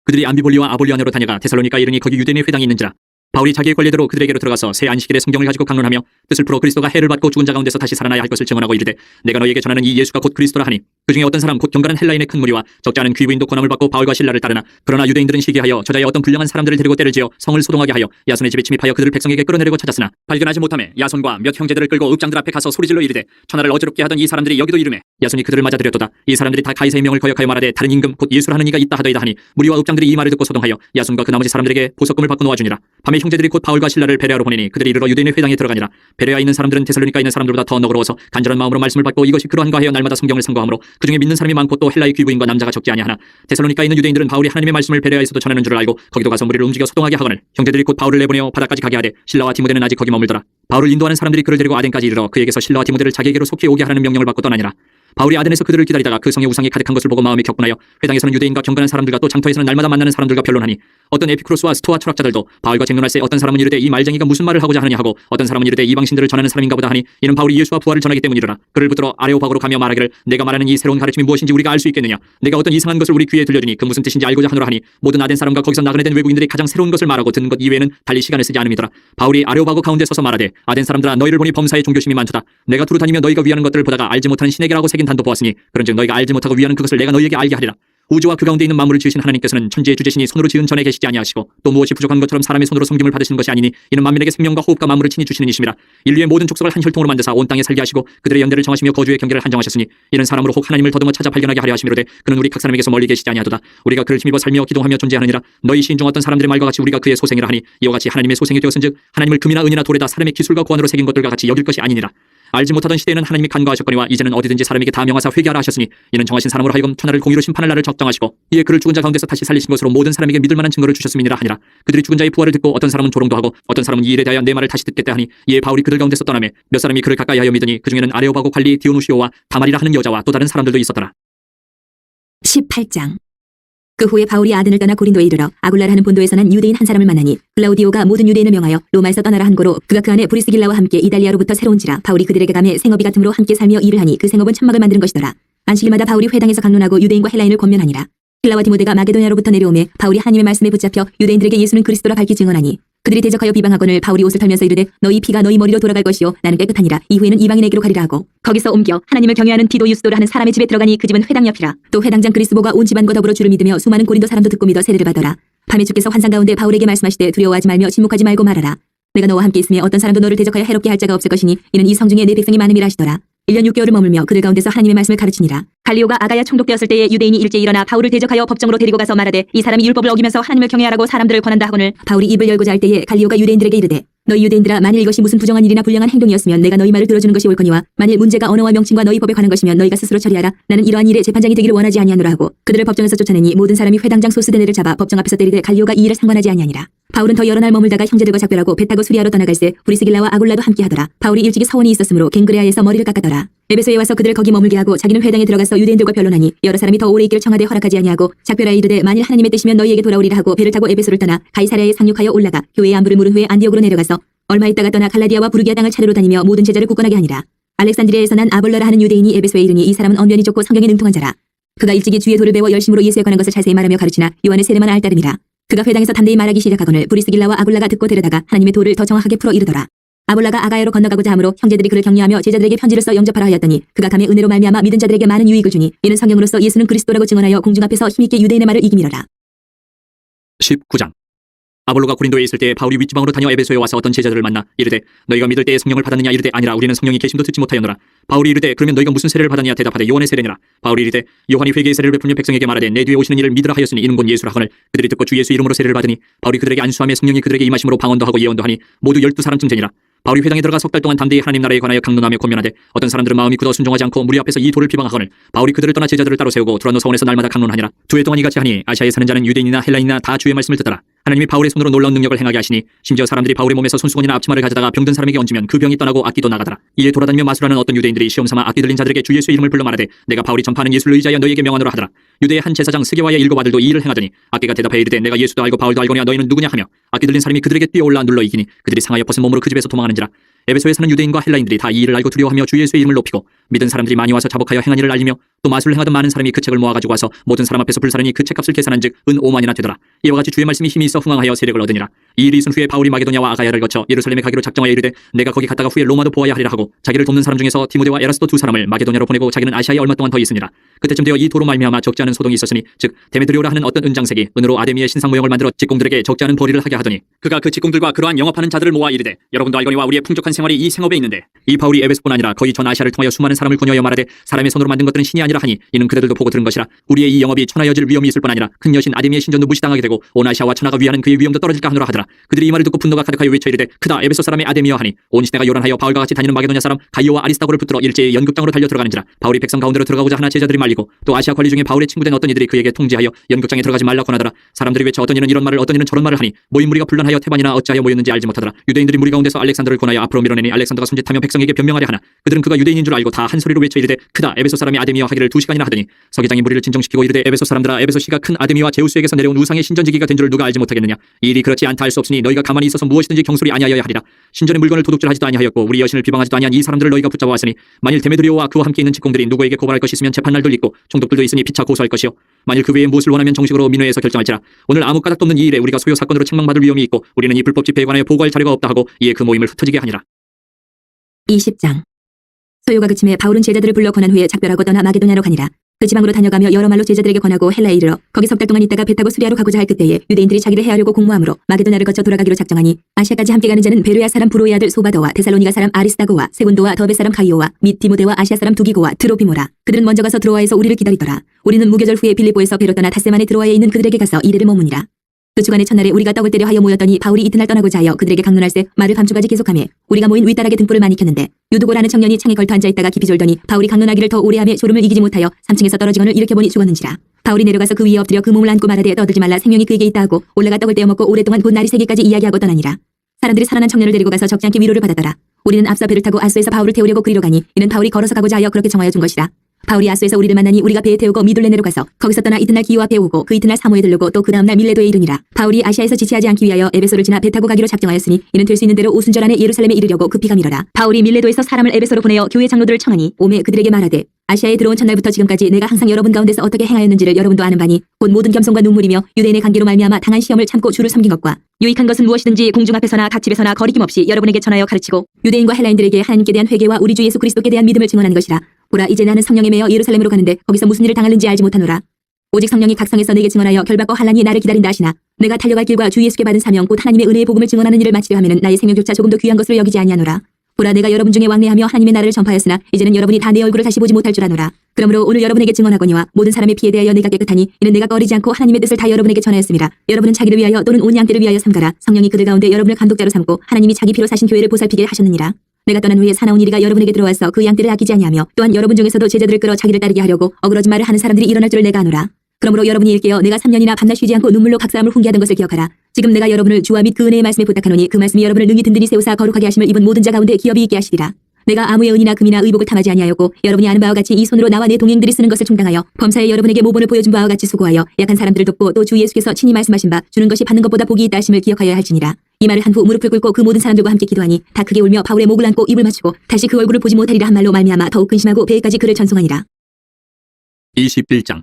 그들이 암비볼리와 아볼리아노로 다녀가 데살로니가 이르니 거기 유대인의 회당이 있는지라. 바울이 자기의 권리대로 그들에게로 들어가서 새 안식일의 성경을 가지고 강론하며 뜻을 풀어 그리스도가 해를 받고 죽은 자 가운데서 다시 살아나야 할 것을 증언하고 이르되 내가 너희에게 전하는 이 예수가 곧 그리스도라 하니 그중에 어떤 사람 곧 경건한 헬라인의 큰 무리와 적지 않은 귀부인도 고난을 받고 바울과 실라를 따르나 그러나 유대인들은 시기하여 저자의 어떤 불량한 사람들을 데리고 때를 지어 성을 소동하게 하여 야손의 집에 침입하여 그들을 백성에게 끌어내려고 찾았으나 발견하지 못하매 야손과 몇 형제들을 끌고 읍장들 앞에 가서 소리질러 이르되 천하를 어지럽게 하던 이 사람들이 여기도 이르매 야손이 그들을 맞아들였도다. 이 사람들이 다 가이사의 명을 거역하여 말하되 다른 임금 곧 예수라는 이가 있다 하더이다 하니 무리와 읍장들이 이 말을 듣고 소동하여 야손과 그 나머지 사람들에게 보석금을 받고 놓아주니라. 밤에 형제들이 곧 바울과 실라를 베레아로 보내니 그들이 이르러 유대인의 회당에 들어가니라. 베레아에 있는 사람들은 데살로니가에 있는 사람들보다 더 너그러워서 간절한 마음으로 말씀을 받고 이것이 그러한가 하여 날마다 성경을 상고하므로 그중에 믿는 사람이 많고 또 헬라의 귀부인과 남자가 적지 아니하나 데살로니가에 있는 유대인들은 바울이 하나님의 말씀을 베레아에서도 전하는 줄을 알고 거기도 가서 무리를 움직여 소동하게 하거늘 형제들이 곧 바울을 내보내어 바다까지 가게 하되 실라와 디모데는 아직 거기 머물더라. 바울을 인도하는 사람들이 그를 데리고 아덴까지 이르러 그에게서 실라와 디모데를 자기에게로 속히 오게 하라는 명령을 받고 떠나니라. 바울이 아덴에서 그들을 기다리다가 그 성에 우상이 가득한 것을 보고 마음이 격분하여 회당에서는 유대인과 경건한 사람들과 또 장터에서는 날마다 만나는 사람들과 변론하니 어떤 에피쿠로스와 스토아 철학자들도 바울과 쟁론할새 어떤 사람은 이르되 이 말쟁이가 무슨 말을 하고자 하느냐 하고 어떤 사람은 이르되 이방신들을 전하는 사람인가 보다 하니 이는 바울이 예수와 부활을 전하기 때문이라. 그를 붙들어 아레오박으로 가며 말하기를 내가 말하는 이 새로운 가르침이 무엇인지 우리가 알 수 있겠느냐. 내가 어떤 이상한 것을 우리 귀에 들려주니 그 무슨 뜻인지 알고자 하노라 하니 모든 아덴 사람과 거기서 나그네된 외국인들이 가장 새로운 것을 말하고 듣는 것 이외에는 달리 시간을 쓰지 않음이더라. 바울이 아레오바고 가운데 서서 말하되 아덴 사람들아 너희를 보니 범사에 종교심이 많도다. 내가 두루 다니며 너희가 위하는 것들을 보다가 알지 못하는 신에게라고 새긴 단도 보았으니 그런즉 너희가 알지 못하고 위하는 그것을 내가 너희에게 알게 하리라. 우주와 그 가운데 있는 만물을 지으신 하나님께서는 천지의 주제신이 손으로 지은 전에 계시지 아니하시고 또 무엇이 부족한 것처럼 사람의 손으로 섬김을 받으시는 것이 아니니 이는 만민에게 생명과 호흡과 만물을 친히 주시는 이심이라. 인류의 모든 족속을 한 혈통으로 만드사 온 땅에 살게 하시고 그들의 연대를 정하시며 거주의 경계를 한정하셨으니 이는 사람으로 혹 하나님을 더듬어 찾아 발견하게 하려 하심이로되 그는 우리 각 사람에게서 멀리 계시지 아니하도다. 우리가 그를 힘입어 살며 기동하며 존재하느니라. 너희 시인 중 어떤 사람들의 말과 같이 우리가 그의 소생이라 하니 이와 같이 하나님의 소생이 되었은즉 하나님을 금이나 은이나 돌에다 사람의 기술과 고안으로 새긴 것들과 같이 여길 것이 아니니라. 알지 못하던 시대에는 하나님이 간과하셨거니와 이제는 어디든지 사람에게 다 명하사 회개하라 하셨으니 이는 정하신 사람으로 하여금 천하를 공의로 심판할 날을 적정하시고 이에 그를 죽은 자 가운데서 다시 살리신 것으로 모든 사람에게 믿을 만한 증거를 주셨음이니라 하니라. 그들이 죽은 자의 부활을 듣고 어떤 사람은 조롱도 하고 어떤 사람은 이 일에 대하여 내 말을 다시 듣겠다 하니 이에 바울이 그들 가운데서 떠나매 몇 사람이 그를 가까이하여 믿으니 그중에는 아레오바고 관리 디오누시오와 다말이라 하는 여자와 또 다른 사람들도 있었더라. 18장. 그 후에 바울이 아덴을 떠나 고린도에 이르러 아굴라라는 본도에서 난 유대인 한 사람을 만나니 글라우디오가 모든 유대인을 명하여 로마에서 떠나라 한 고로 그가 그 안에 브리스길라와 함께 이달리아로부터 새로운지라. 바울이 그들에게 가매 생업이 같음으로 함께 살며 일을 하니 그 생업은 천막을 만드는 것이더라. 안식일마다 바울이 회당에서 강론하고 유대인과 헬라인을 권면하니라. 실라와 디모데가 마게도냐로부터 내려오매 바울이 하나님의 말씀에 붙잡혀 유대인들에게 예수는 그리스도라 밝히 증언하니 그들이 대적하여 비방하거늘 바울이 옷을 털면서 이르되 너희 피가 너희 머리로 돌아갈 것이요 나는 깨끗하니라. 이후에는 이방인에게로 가리라 하고 거기서 옮겨 하나님을 경외하는 디도 유스도라 하는 사람의 집에 들어가니 그 집은 회당 옆이라. 또 회당장 그리스보가 온 집안과 더불어 주를 믿으며 수많은 고린도 사람도 듣고 믿어 세례를 받더라. 밤에 주께서 환상 가운데 바울에게 말씀하시되 두려워하지 말며 침묵하지 말고 말하라. 내가 너와 함께 있으며 어떤 사람도 너를 대적하여 해롭게 할 자가 없을 것이니 이는 이 성중에 내 백성이 많음이라 하시더라. 1년 6개월을 머물며 그들 가운데서 하나님의 말씀을 가르치니라. 갈리오가 아가야 총독되었을 때에 유대인이 일제히 일어나 바울을 대적하여 법정으로 데리고 가서 말하되 이 사람이 율법을 어기면서 하나님을 경외하라고 사람들을 권한다 하거늘 바울이 입을 열고자 할 때에 갈리오가 유대인들에게 이르되 너희 유대인들아 만일 이것이 무슨 부정한 일이나 불량한 행동이었으면 내가 너희 말을 들어주는 것이 옳거니와 만일 문제가 언어와 명칭과 너희 법에 관한 것이면 너희가 스스로 처리하라. 나는 이러한 일에 재판장이 되기를 원하지 아니하노라 하고 그들을 법정에서 쫓아내니 모든 사람이 회당장 소스데네를 잡아 법정 앞에서 때리되 갈리오가 이 일을 상관하지 아니하니라. 바울은 더 여러 날 머물다가 형제들과 작별하고 배 타고 수리하러 떠나갈새 브리스길라와 아굴라도 함께 하더라. 바울이 일찍이 서원이 있었으므로 갱그레아에서 머리를 깎았더라. 에베소에 와서 그들을 거기 머물게 하고 자기는 회당에 들어가서 유대인들과 변론하니 여러 사람이 더 오래 있기를 청하되 허락하지 아니하고 작별하여 이르되 만일 하나님의 뜻이면 너희에게 돌아오리라 하고 배를 타고 에베소를 떠나 가이사랴에 상륙하여 올라가 교회의 안부를 물은 후에 안디옥으로 내려가서 얼마 있다가 떠나 갈라디아와 부르기아 땅을 차례로 다니며 모든 제자를 굳건하게 하니라. 알렉산드리아에서 난 아볼러라 하는 유대인이 에베소에 이르니 이 사람은 언변이 좋고 성경에 능통한 자라. 그가 일찍이 주의 도를 배워 열심으로 예수에 관한 것을 자세히 말하며 가르치나 요한의 세례만 알 따름이라. 그가 회당에서 담대히 말하기 시작하거늘 브리스길라와 아굴라가 듣고 데려다가 하나님의 도를 더 정확하게 풀어 이르더라. 아볼라가 아가야로 건너가고자 하므로 형제들이 그를 격려하며 제자들에게 편지를 써 영접하라 하였더니 그가 감히 은혜로 말미암아 믿은 자들에게 많은 유익을 주니 이는 성경으로서 예수는 그리스도라고 증언하여 공중 앞에서 힘있게 유대인의 말을 이김이러라. 19장. 아볼로가 고린도에 있을 때 바울이 윗지방으로 다녀 에베소에 와서 어떤 제자들을 만나 이르되 너희가 믿을 때에 성령을 받았느냐 이르되 아니라 우리는 성령이 계심도 듣지 못하였노라. 바울이 이르되 그러면 너희가 무슨 세례를 받았느냐 대답하되 요한의 세례니라. 바울이 이르되 요한이 회개의 세례를 베풀며 백성에게 말하되 내 뒤에 오시는 이를 믿으라 하였으니 이는 곧 예수라 하거늘 그들이 듣고 주 예수 이름으로 세례를 받으니 바울이 그들에게 안수하며 성령이 그들에게 임하심으로 방언도 하고 예언도 하니 모두 12사람쯤 되니라. 바울이 회당에 들어가 석 달 동안 담대히 하나님 나라에 관하여 강론하며 권면하되 어떤 사람들은 마음이 굳어 순종하지 않고 무리 앞에서 이 도를 비방하거늘 바울이 그들을 떠나 제자들을 따로 세우고 두란노 서원에서 날마다 강론하니라. 2해 동안 이같이 하니 아시아에 사는 자는 유대인이나 헬라인이나 다 주의 말씀을 듣더라. 하나님이 바울의 손으로 놀라운 능력을 행하게 하시니 심지어 사람들이 바울의 몸에서 손수건이나 앞치마를 가져다가 병든 사람에게 얹으면 그 병이 떠나고 악기도 나가더라. 이에 돌아다니며 마술하는 어떤 유대인들이 시험삼아 악기 들린 자들에게 주 예수의 이름을 불러 말하되 내가 바울이 전파하는 예수를 의지하여 너희에게 명하노라 하더라. 유대의 한 제사장 스게와의 7 아들도 이 일을 행하더니 악기가 대답하여 이르되 내가 예수도 알고 바울도 알거니와 너희는 누구냐 하며 악기 들린 사람이 그들에게 뛰어올라 눌러 이기니 그들이 상하여 벗은 몸으로 그 집에서 도망하는지라. 에베소에 사는 유대인과 헬라인들이 다 이 일을 알고 두려워하며 주 예수의 이름을 높이고 믿은 사람들이 많이 와서 자복하여 행한 일을 알리며 또 마술을 행하던 많은 사람이 그 책을 모아가지고 와서 모든 사람 앞에서 불사르니 그 책값을 계산한즉 은 5만이나 되더라. 이와 같이 주의 말씀이 힘이 있어 흥왕하여 세력을 얻으니라. 이 일이 있은 후에 바울이 마게도냐와 아가야를 거쳐 예루살렘에 가기로 작정하여 이르되 내가 거기 갔다가 후에 로마도 보아야 하리라 하고 자기를 돕는 사람 중에서 디모데와 에라스도 두 사람을 마게도냐로 보내고 자기는 아시아에 얼마 동안 더 있으니라. 그때쯤 되어 이 도로 말미암아 적지 않은 소동이 있었으니 즉 데메드리오라 하는 어떤 은장색이 은으로 아데미의 신상 모형을 만들어 직공들에게 적지 않은 벌이를 하게 하더니 그가 그 직공들과 그러한 영업하는 자들을 모아 이르되 여러분도 알거니와 우리의 풍족한 생활이 이 생업에 있는데 이 바울이 에베소뿐 아니라 거의 전 아시아를 통하여 수많은 사람을 권유하여 말하되 사람의 손으로 만든 것들은 신이 아니라 하니 이는 그대들도 보고 들은 것이라. 우리의 이 영업이 천하여질 위험이 있을 뿐 아니라 큰 여신 아데미의 신전도 무시당하게 되고 온 아시아와 천하가 위하는 그의 위험도 떨어질까 하노라 하더라. 그들이 이 말을 듣고 분노가 가득하여 외쳐 이르되 크다 에베소 사람의 아데미여 하니 온 시내가 요란하여 바울과 같이 다니는 마게도냐 사람 가이오와 아리스다고를 붙들어 일제히 연극장으로 달려 들어가는지라. 바울이 백성 가운데로 들어가고자 하나 제자들이 말리고 또 아시아 관리 중에 바울의 친구된 어떤 이들이 그에게 통지하여 연극장에 들어가지 말라 권하더라. 사람들이 외쳐 어떤 이는 이런 말을 어떤 이는 저런 말을 하니 모인 무리가 분란하여 태반이나 어찌하여 모였는지 알지 못하더라. 유대인들이 무리 가운데서 알렉산더를 권하여 앞으로 밀어내니 알렉산더가 손짓하며 백성에게 변명하려 하나 그들은 그가 유대인인 줄 알고 다 한 소리로 외쳐 이르되 크다 에베소 사람이 아데미여 하기를 2시간이나 하더니 서기장이 무리를 진정시키고 이르되 에베소 사람들아 에베소 시가 큰 아데미와 제우스에게서 내려온 우상의 신전지기가 된 줄을 누가 알지 못하겠느냐. 이 일이 그렇지 않다 할 수 없으니 너희가 가만히 있어서 무엇이든지 경솔이 아니하여야 하리라. 신전의 물건을 도둑질하지도 아니하였고 우리 여신을 비방하지도 아니한 이 사람들을 너희가 붙잡아 왔으니 만일 데메드리오와 그와 함께 있는 직공들이 누구에게 고발할 것이 있으면 재판날도 있고 총독들도 있으니 피차 고소할 것이요 만일 그 외에 무엇을 원하면 정식으로 민회에서 결정할지라. 오늘 아무 까닭도 없는 이 일에 우리가 소요 사건으로 책망받을 위험이 있고 우리는 이 불법 집회에 관하여 보고할 자료가 없다 하고 이에 그 모임을 흩어지게 하니라. 20장. 소요가 그침에 바울은 제자들을 불러 권한 후에 작별하고 떠나 마게도냐로 가니라. 그 지방으로 다녀가며 여러 말로 제자들에게 권하고 헬라에 이르러 거기 석 달 동안 있다가 배 타고 수리아로 가고자 할 그때에 유대인들이 자기를 해하려고 공모함으로 마게도냐를 거쳐 돌아가기로 작정하니 아시아까지 함께 가는 자는 베르야 사람 브로의 아들 소바더와 데살로니가 사람 아리스다고와 세군도와 더베 사람 가이오와 및 디모데와 아시아 사람 두기고와 드로피모라. 그들은 먼저 가서 드로아에서 우리를 기다리더라. 우리는 무교절 후에 빌립보에서 배로 떠나 닷새만에 드로아에 있는 그들에게 가서 이르를 머무니라. 그 주간의 첫날에 우리가 떡을 때려 하여 모였더니 바울이 이튿날 떠나고자 하여 그들에게 강론할세 말을 밤중까지 계속하며 우리가 모인 윗다락에 등불을 많이 켰는데 유두고라는 청년이 창에 걸터 앉아있다가 깊이 졸더니 바울이 강론하기를 더 오래하며 졸음을 이기지 못하여 3층에서 떨어지거늘 일으켜보니 죽었는지라. 바울이 내려가서 그 위에 엎드려 그 몸을 안고 말하되 떠들지 말라 생명이 그에게 있다 하고 올라가 떡을 떼어 먹고 오랫동안 곧 날이 새기까지 이야기하고 떠나니라. 사람들이 살아난 청년을 데리고 가서 적지 않게 위로를 받았더라. 우리는 앞서 배를 타고 아소에서 바울을 태우려고 그리로 가니 이는 바울이 걸어서 가고자 하여 그렇게 정하여 준 것이라. 바울이 아소에서 우리를 만나니 우리가 배에 태우고 미둘레네로 가서 거기서 떠나 이튿날 기오 앞에 오고 그 이튿날 사모에 들르고 또 그 다음날 밀레도에 이르니라. 바울이 아시아에서 지체하지 않기 위하여 에베소를 지나 배 타고 가기로 작정하였으니 이는 될 수 있는 대로 오순절 안에 예루살렘에 이르려고 급히 가미러라. 바울이 밀레도에서 사람을 에베소로 보내어 교회 장로들을 청하니 오매 그들에게 말하되 아시아에 들어온 첫날부터 지금까지 내가 항상 여러분 가운데서 어떻게 행하였는지를 여러분도 아는 바니 곧 모든 겸손과 눈물이며 유대인의 관계로 말미암아 당한 시험을 참고 주를 섬긴 것과 유익한 것은 무엇이든지 공중 앞에서나 갓집에서나 거리낌 없이 여러분에게 전하여 가르치고 유대인과 헬라인들에게 하나님께 대한 회개와 우리 주 예수 그리스도께 대한 믿음을 증언하는 것이라. 보라 이제 나는 성령에 매여 예루살렘으로 가는데 거기서 무슨 일을 당하는지 알지 못하노라. 오직 성령이 각성에서 내게 증언하여 결박과 환난이 나를 기다린다 하시나 내가 달려갈 길과 주 예수께 받은 사명 곧 하나님의 은혜의 복음을 증언하는 일을 마치려 하면은 나의 생명조차 조금도 귀한 것으로 여기지 아니하노라. 보라 내가 여러분 중에 왕래하며 하나님의 나라를 전파하였으나 이제는 여러분이 다 내 얼굴을 다시 보지 못할 줄 아노라. 그러므로 오늘 여러분에게 증언하거니와 모든 사람의 피에 대하여 내가 깨끗하니 이는 내가 꺼리지 않고 하나님의 뜻을 다 여러분에게 전하였습니다. 여러분은 자기를 위하여 또는 온 양떼를 위하여 삼가라. 성령이 그들 가운데 여러분을 감독자로 삼고 하나님이 자기 피로 사신 교회를 보살피게 하셨느니라. 내가 떠난 후에 사나운 이리가 여러분에게 들어와서 그 양떼를 아끼지 아니하며 또한 여러분 중에서도 제자들을 끌어 자기를 따르게 하려고 어그러진 말을 하는 사람들이 일어날 줄을 내가 아노라. 그러므로 여러분이 일깨어 내가 3년이나 밤낮 쉬지 않고 눈물로 각 사람을 훈계하던 것을 기억하라. 지금 내가 여러분을 주와 및 그 은혜의 말씀에 부탁하노니 그 말씀이 여러분을 능히 든든히 세우사 거룩하게 하심을 입은 모든 자 가운데 기업이 있게 하시리라. 내가 아무의 은이나 금이나 의복을 탐하지 아니하였고 여러분이 아는 바와 같이 이 손으로 나와 내 동행들이 쓰는 것을 충당하여 범사에 여러분에게 모본을 보여준 바와 같이 수고하여 약한 사람들을 돕고 또 주 예수께서 친히 말씀하신 바 주는 것이 받는 것보다 복이 있다 하심을 기억하여야 할지니라. 이 말을 한 후 무릎을 꿇고 그 모든 사람들과 함께 기도하니 다 크게 울며 바울의 목을 안고 입을 맞추고 다시 그 얼굴을 보지 못하리라 한 말로 말미암아 더욱 근심하고 배에까지 그를 전송하니라. 21장.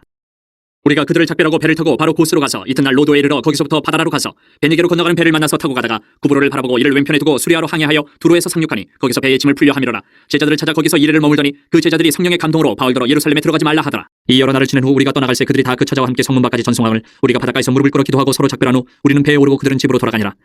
우리가 그들을 작별하고 배를 타고 바로 고스로 가서 이튿날 로도에 이르러 거기서부터 바다라로 가서 베니게로 건너가는 배를 만나서 타고 가다가 구브로를 바라보고 이를 왼편에 두고 수리아로 항해하여 두로에서 상륙하니 거기서 배의 짐을 풀려 함이로라. 제자들을 찾아 거기서 이래를 머물더니 그 제자들이 성령의 감동으로 바울더러 예루살렘에 들어가지 말라 하더라. 이 여러 날을 지낸 후 우리가 떠나갈새 그들이 다 그 처자와 함께 성문밖까지 전송함을 우리가 바닷가에서 무릎을 꿇어 기도하고 서로 작별한 후 우리는 배에 오르고 그들은 집으로 돌아가니라.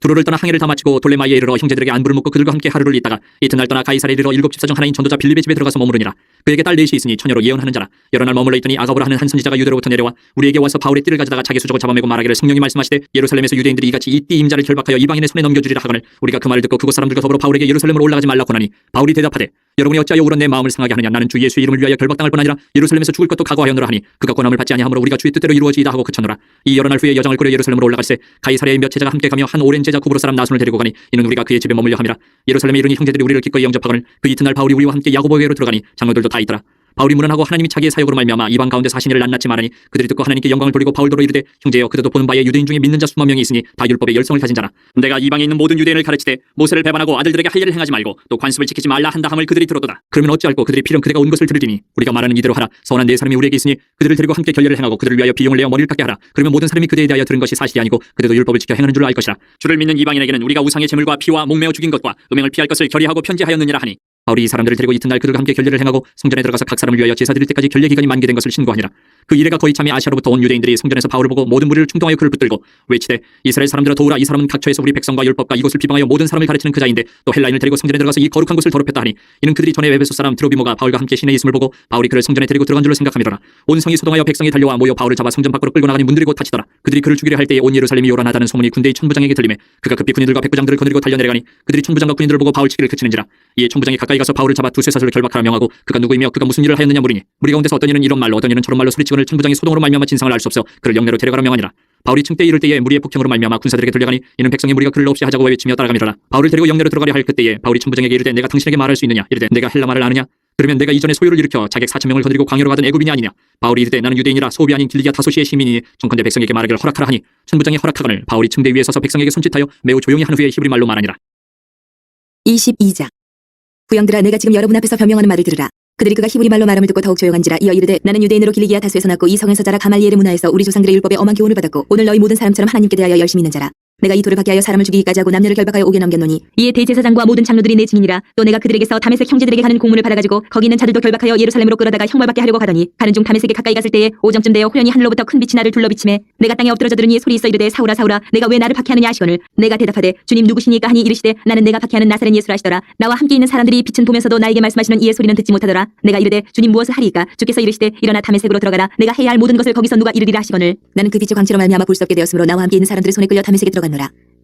두로를 떠나 항해를 다 마치고 돌레마이에 이르러 형제들에게 안부를 묻고 그들과 함께 하루를 있다가 이튿날 떠나 가이사랴에 이르러 7 집사 중 하나인 전도자 빌립의 집에 들어가서 머무르니라. 그에게 딸 넷이 있으니 처녀로 예언하는 자라. 여러 날 머물러 있더니 아가보라 하는 한 선지자가 유대로부터 내려와 우리에게 와서 바울의 띠를 가져다가 자기 수족을 잡아매고 말하기를 성령이 말씀하시되 예루살렘에서 유대인들이 이같이 이 띠 임자를 결박하여 이방인의 손에 넘겨주리라 하거늘 우리가 그 말을 듣고 그곳 사람들과 더불어 바울에게 예루살렘으로 올라가지 말라 고하니 바울이 대답하되 여러분이 어찌하여 울어 내 마음을 상하게 하느냐. 나는 주 예수의 이름을 위하여 결박당할 뿐 아니라 예루살렘에서 죽을 것도 각오하였노라 하니 그가 권함을 받지 아니하므로 우리가 주의 뜻대로 이루어지이다 하고 그쳤노라. 이 여러 날 후에 여정을 꾸려 예루살렘으로 올라갈새 가이사랴의 몇 제자가 함께 가며 한 오랜 제자 구브로 사람 나손을 데리고 가니 이는 우리가 그의 집에 머물려 함이라. 예루살렘에 이르니 형제들이 우리를 기꺼이 영접하거늘 그 이튿날 바울이 우리와 함께 야고보에게로 들어가니 장로들도 다 있더라. 바울이 문안하고 하나님이 자기의 사역으로 말미암아 이방 가운데서 하신 일을 낱낱이 말하니 그들이 듣고 하나님께 영광을 돌리고 바울더러 이르되 형제여 그대도 보는 바에 유대인 중에 믿는 자 수만 명이 있으니 다 율법의 열성을 가진 자라. 내가 이방에 있는 모든 유대인을 가르치되 모세를 배반하고 아들들에게 할 일을 행하지 말고 또 관습을 지키지 말라 한다 함을 그들이 들었도다. 그러면 어찌할꼬 그들이 필연 그대가 온 것을 들으리니 우리가 말하는 이대로 하라. 선한 네 사람이 우리에게 있으니 그들을 데리고 함께 결례를 행하고 그들을 위하여 비용을 내어 머리를 깎게 하라. 그러면 모든 사람이 그대에 대하여 들은 것이 사실이 아니고 그대도 율법을 지켜 행하는 줄로 알 것이라. 주를 믿는 이방인에게는 우리가 우상의 제물과 피와 목매어 죽인 것과 음행을 피할 것을 결의하고 편지하였느니라 하니 바울이 이 사람들을 데리고 이튿날 그들과 함께 결례를 행하고 성전에 들어가서 각 사람을 위하여 제사 드릴 때까지 결례 기간이 만개된 것을 신고하니라. 그 이래가 거의 참이 아시아로부터 온 유대인들이 성전에서 바울을 보고 모든 무리를 충동하여 그를 붙들고 외치되 이스라엘 사람들아 도우라. 이 사람은 각처에서 우리 백성과 율법과 이곳을 비방하여 모든 사람을 가르치는 그 자인데 또 헬라인을 데리고 성전에 들어가서 이 거룩한 곳을 더럽혔다 하니 이는 그들이 전에 에베소 사람 드로비모가 바울과 함께 시내에 있음을 보고 바울이 그를 성전에 데리고 들어간 줄로 생각함이로라. 온 성이 소동하여 백성이 달려와 모여 바울을 잡아 성전 밖으로 끌고 나가니 문들이 곧 닫히더라. 그들이 그를 죽이려 할 때에 온 예루살렘이 요란하다는 소문이 군대의 천부장에게 들리매 그가 급히 군인들과 백부장들을 거느리고 달려내려가니 그들이 천부장과 군인들을 보고 바울 치기를 그치는지라. 이에 천부장이 가까이 가서 바울을 잡아 두세 사슬로 결박하라 명하고 그가 누구이며 그가 무슨 일을 하였느냐 물으니 무리 가운데서 어떤 이는 이런 말로 어떤 이는 저런 말로 소리치거늘 천부장이 소동으로 말미암아 진상을 알 수 없어 그를 영내로 데려가라 명하니라. 바울이 층때 이를 때에 무리의 폭행으로 말미암아 군사들에게 들려가니 이는 백성의 무리가 그를 없이 하자고 외치며 따라가미로라. 바울을 데리고 영내로 들어가려 할 그때에 바울이 천부장에게 이르되 내가 당신에게 말할 수 있느냐. 이르되 내가 헬라 말을 아느냐. 그러면 내가 이전에 소요를 일으켜 자객 4,000명을 거느리고 광야로 가던 애굽인이 아니냐. 바울이 이르되 나는 유대인이라 소비 아닌 길리기아 다소시의 시민이니 정컨대 백성에게 말하기를 허락하라 하니 천부장이 허락하거늘 바울이 층대 위에 서서 백성에게 손짓하여 매우 조용히 한 후에 히브리 말로 말하니라. 22장. 부영들아 내가 지금 여러분 앞에서 변명하는 말을 들으라. 그들이 그가 히브리 말로 말함을 듣고 더욱 조용한지라. 이어 이르되 나는 유대인으로 길리기아 다수에서 났고 이 성에서 자라 가말리엘의 문화에서 우리 조상들의 율법에 엄한 교훈을 받았고 오늘 너희 모든 사람처럼 하나님께 대하여 열심히 있는 자라. 내가 이 돌을 받게 하여 사람을 죽이기까지 하고 남녀를 결박하여 옥에 넘겼노니 이에 대제사장과 모든 장로들이 내 증인이라. 또 내가 그들에게서 다메섹 형제들에게 가는 공문을 받아가지고 거기 있는 자들도 결박하여 예루살렘으로 끌어다가 형벌받게 하려고 가더니 가는 중 다메섹에 가까이 갔을 때에 오정쯤 되어 호련히 하늘로부터 큰 빛이 나를 둘러비치매 내가 땅에 엎드러져 들으니 소리 있어 이르되 사울아 사울아 내가 왜 나를 박해하느냐 하시거늘 내가 대답하되 주님 누구시니까 하니 이르시되 나는 내가 박해하는 나사렛 예수라 하시더라. 나와 함께 있는 사람들이 빛은 보면서도 나에게 말씀하시는 이의 소리는 듣지 못하더라. 내가 이르되 주님 무엇을 하리이까. 주께서 이르시되 일어나 다메섹으로 들어가라. 내가 해야 할 모든 것을 거기서 누가 이르리라 하시거늘 나는 그 빛의 광채로 말미암아 볼 수 없게 되었으므로 나와 함께 있는 사람들의 손에 끌려 다메섹에 들어갔노라.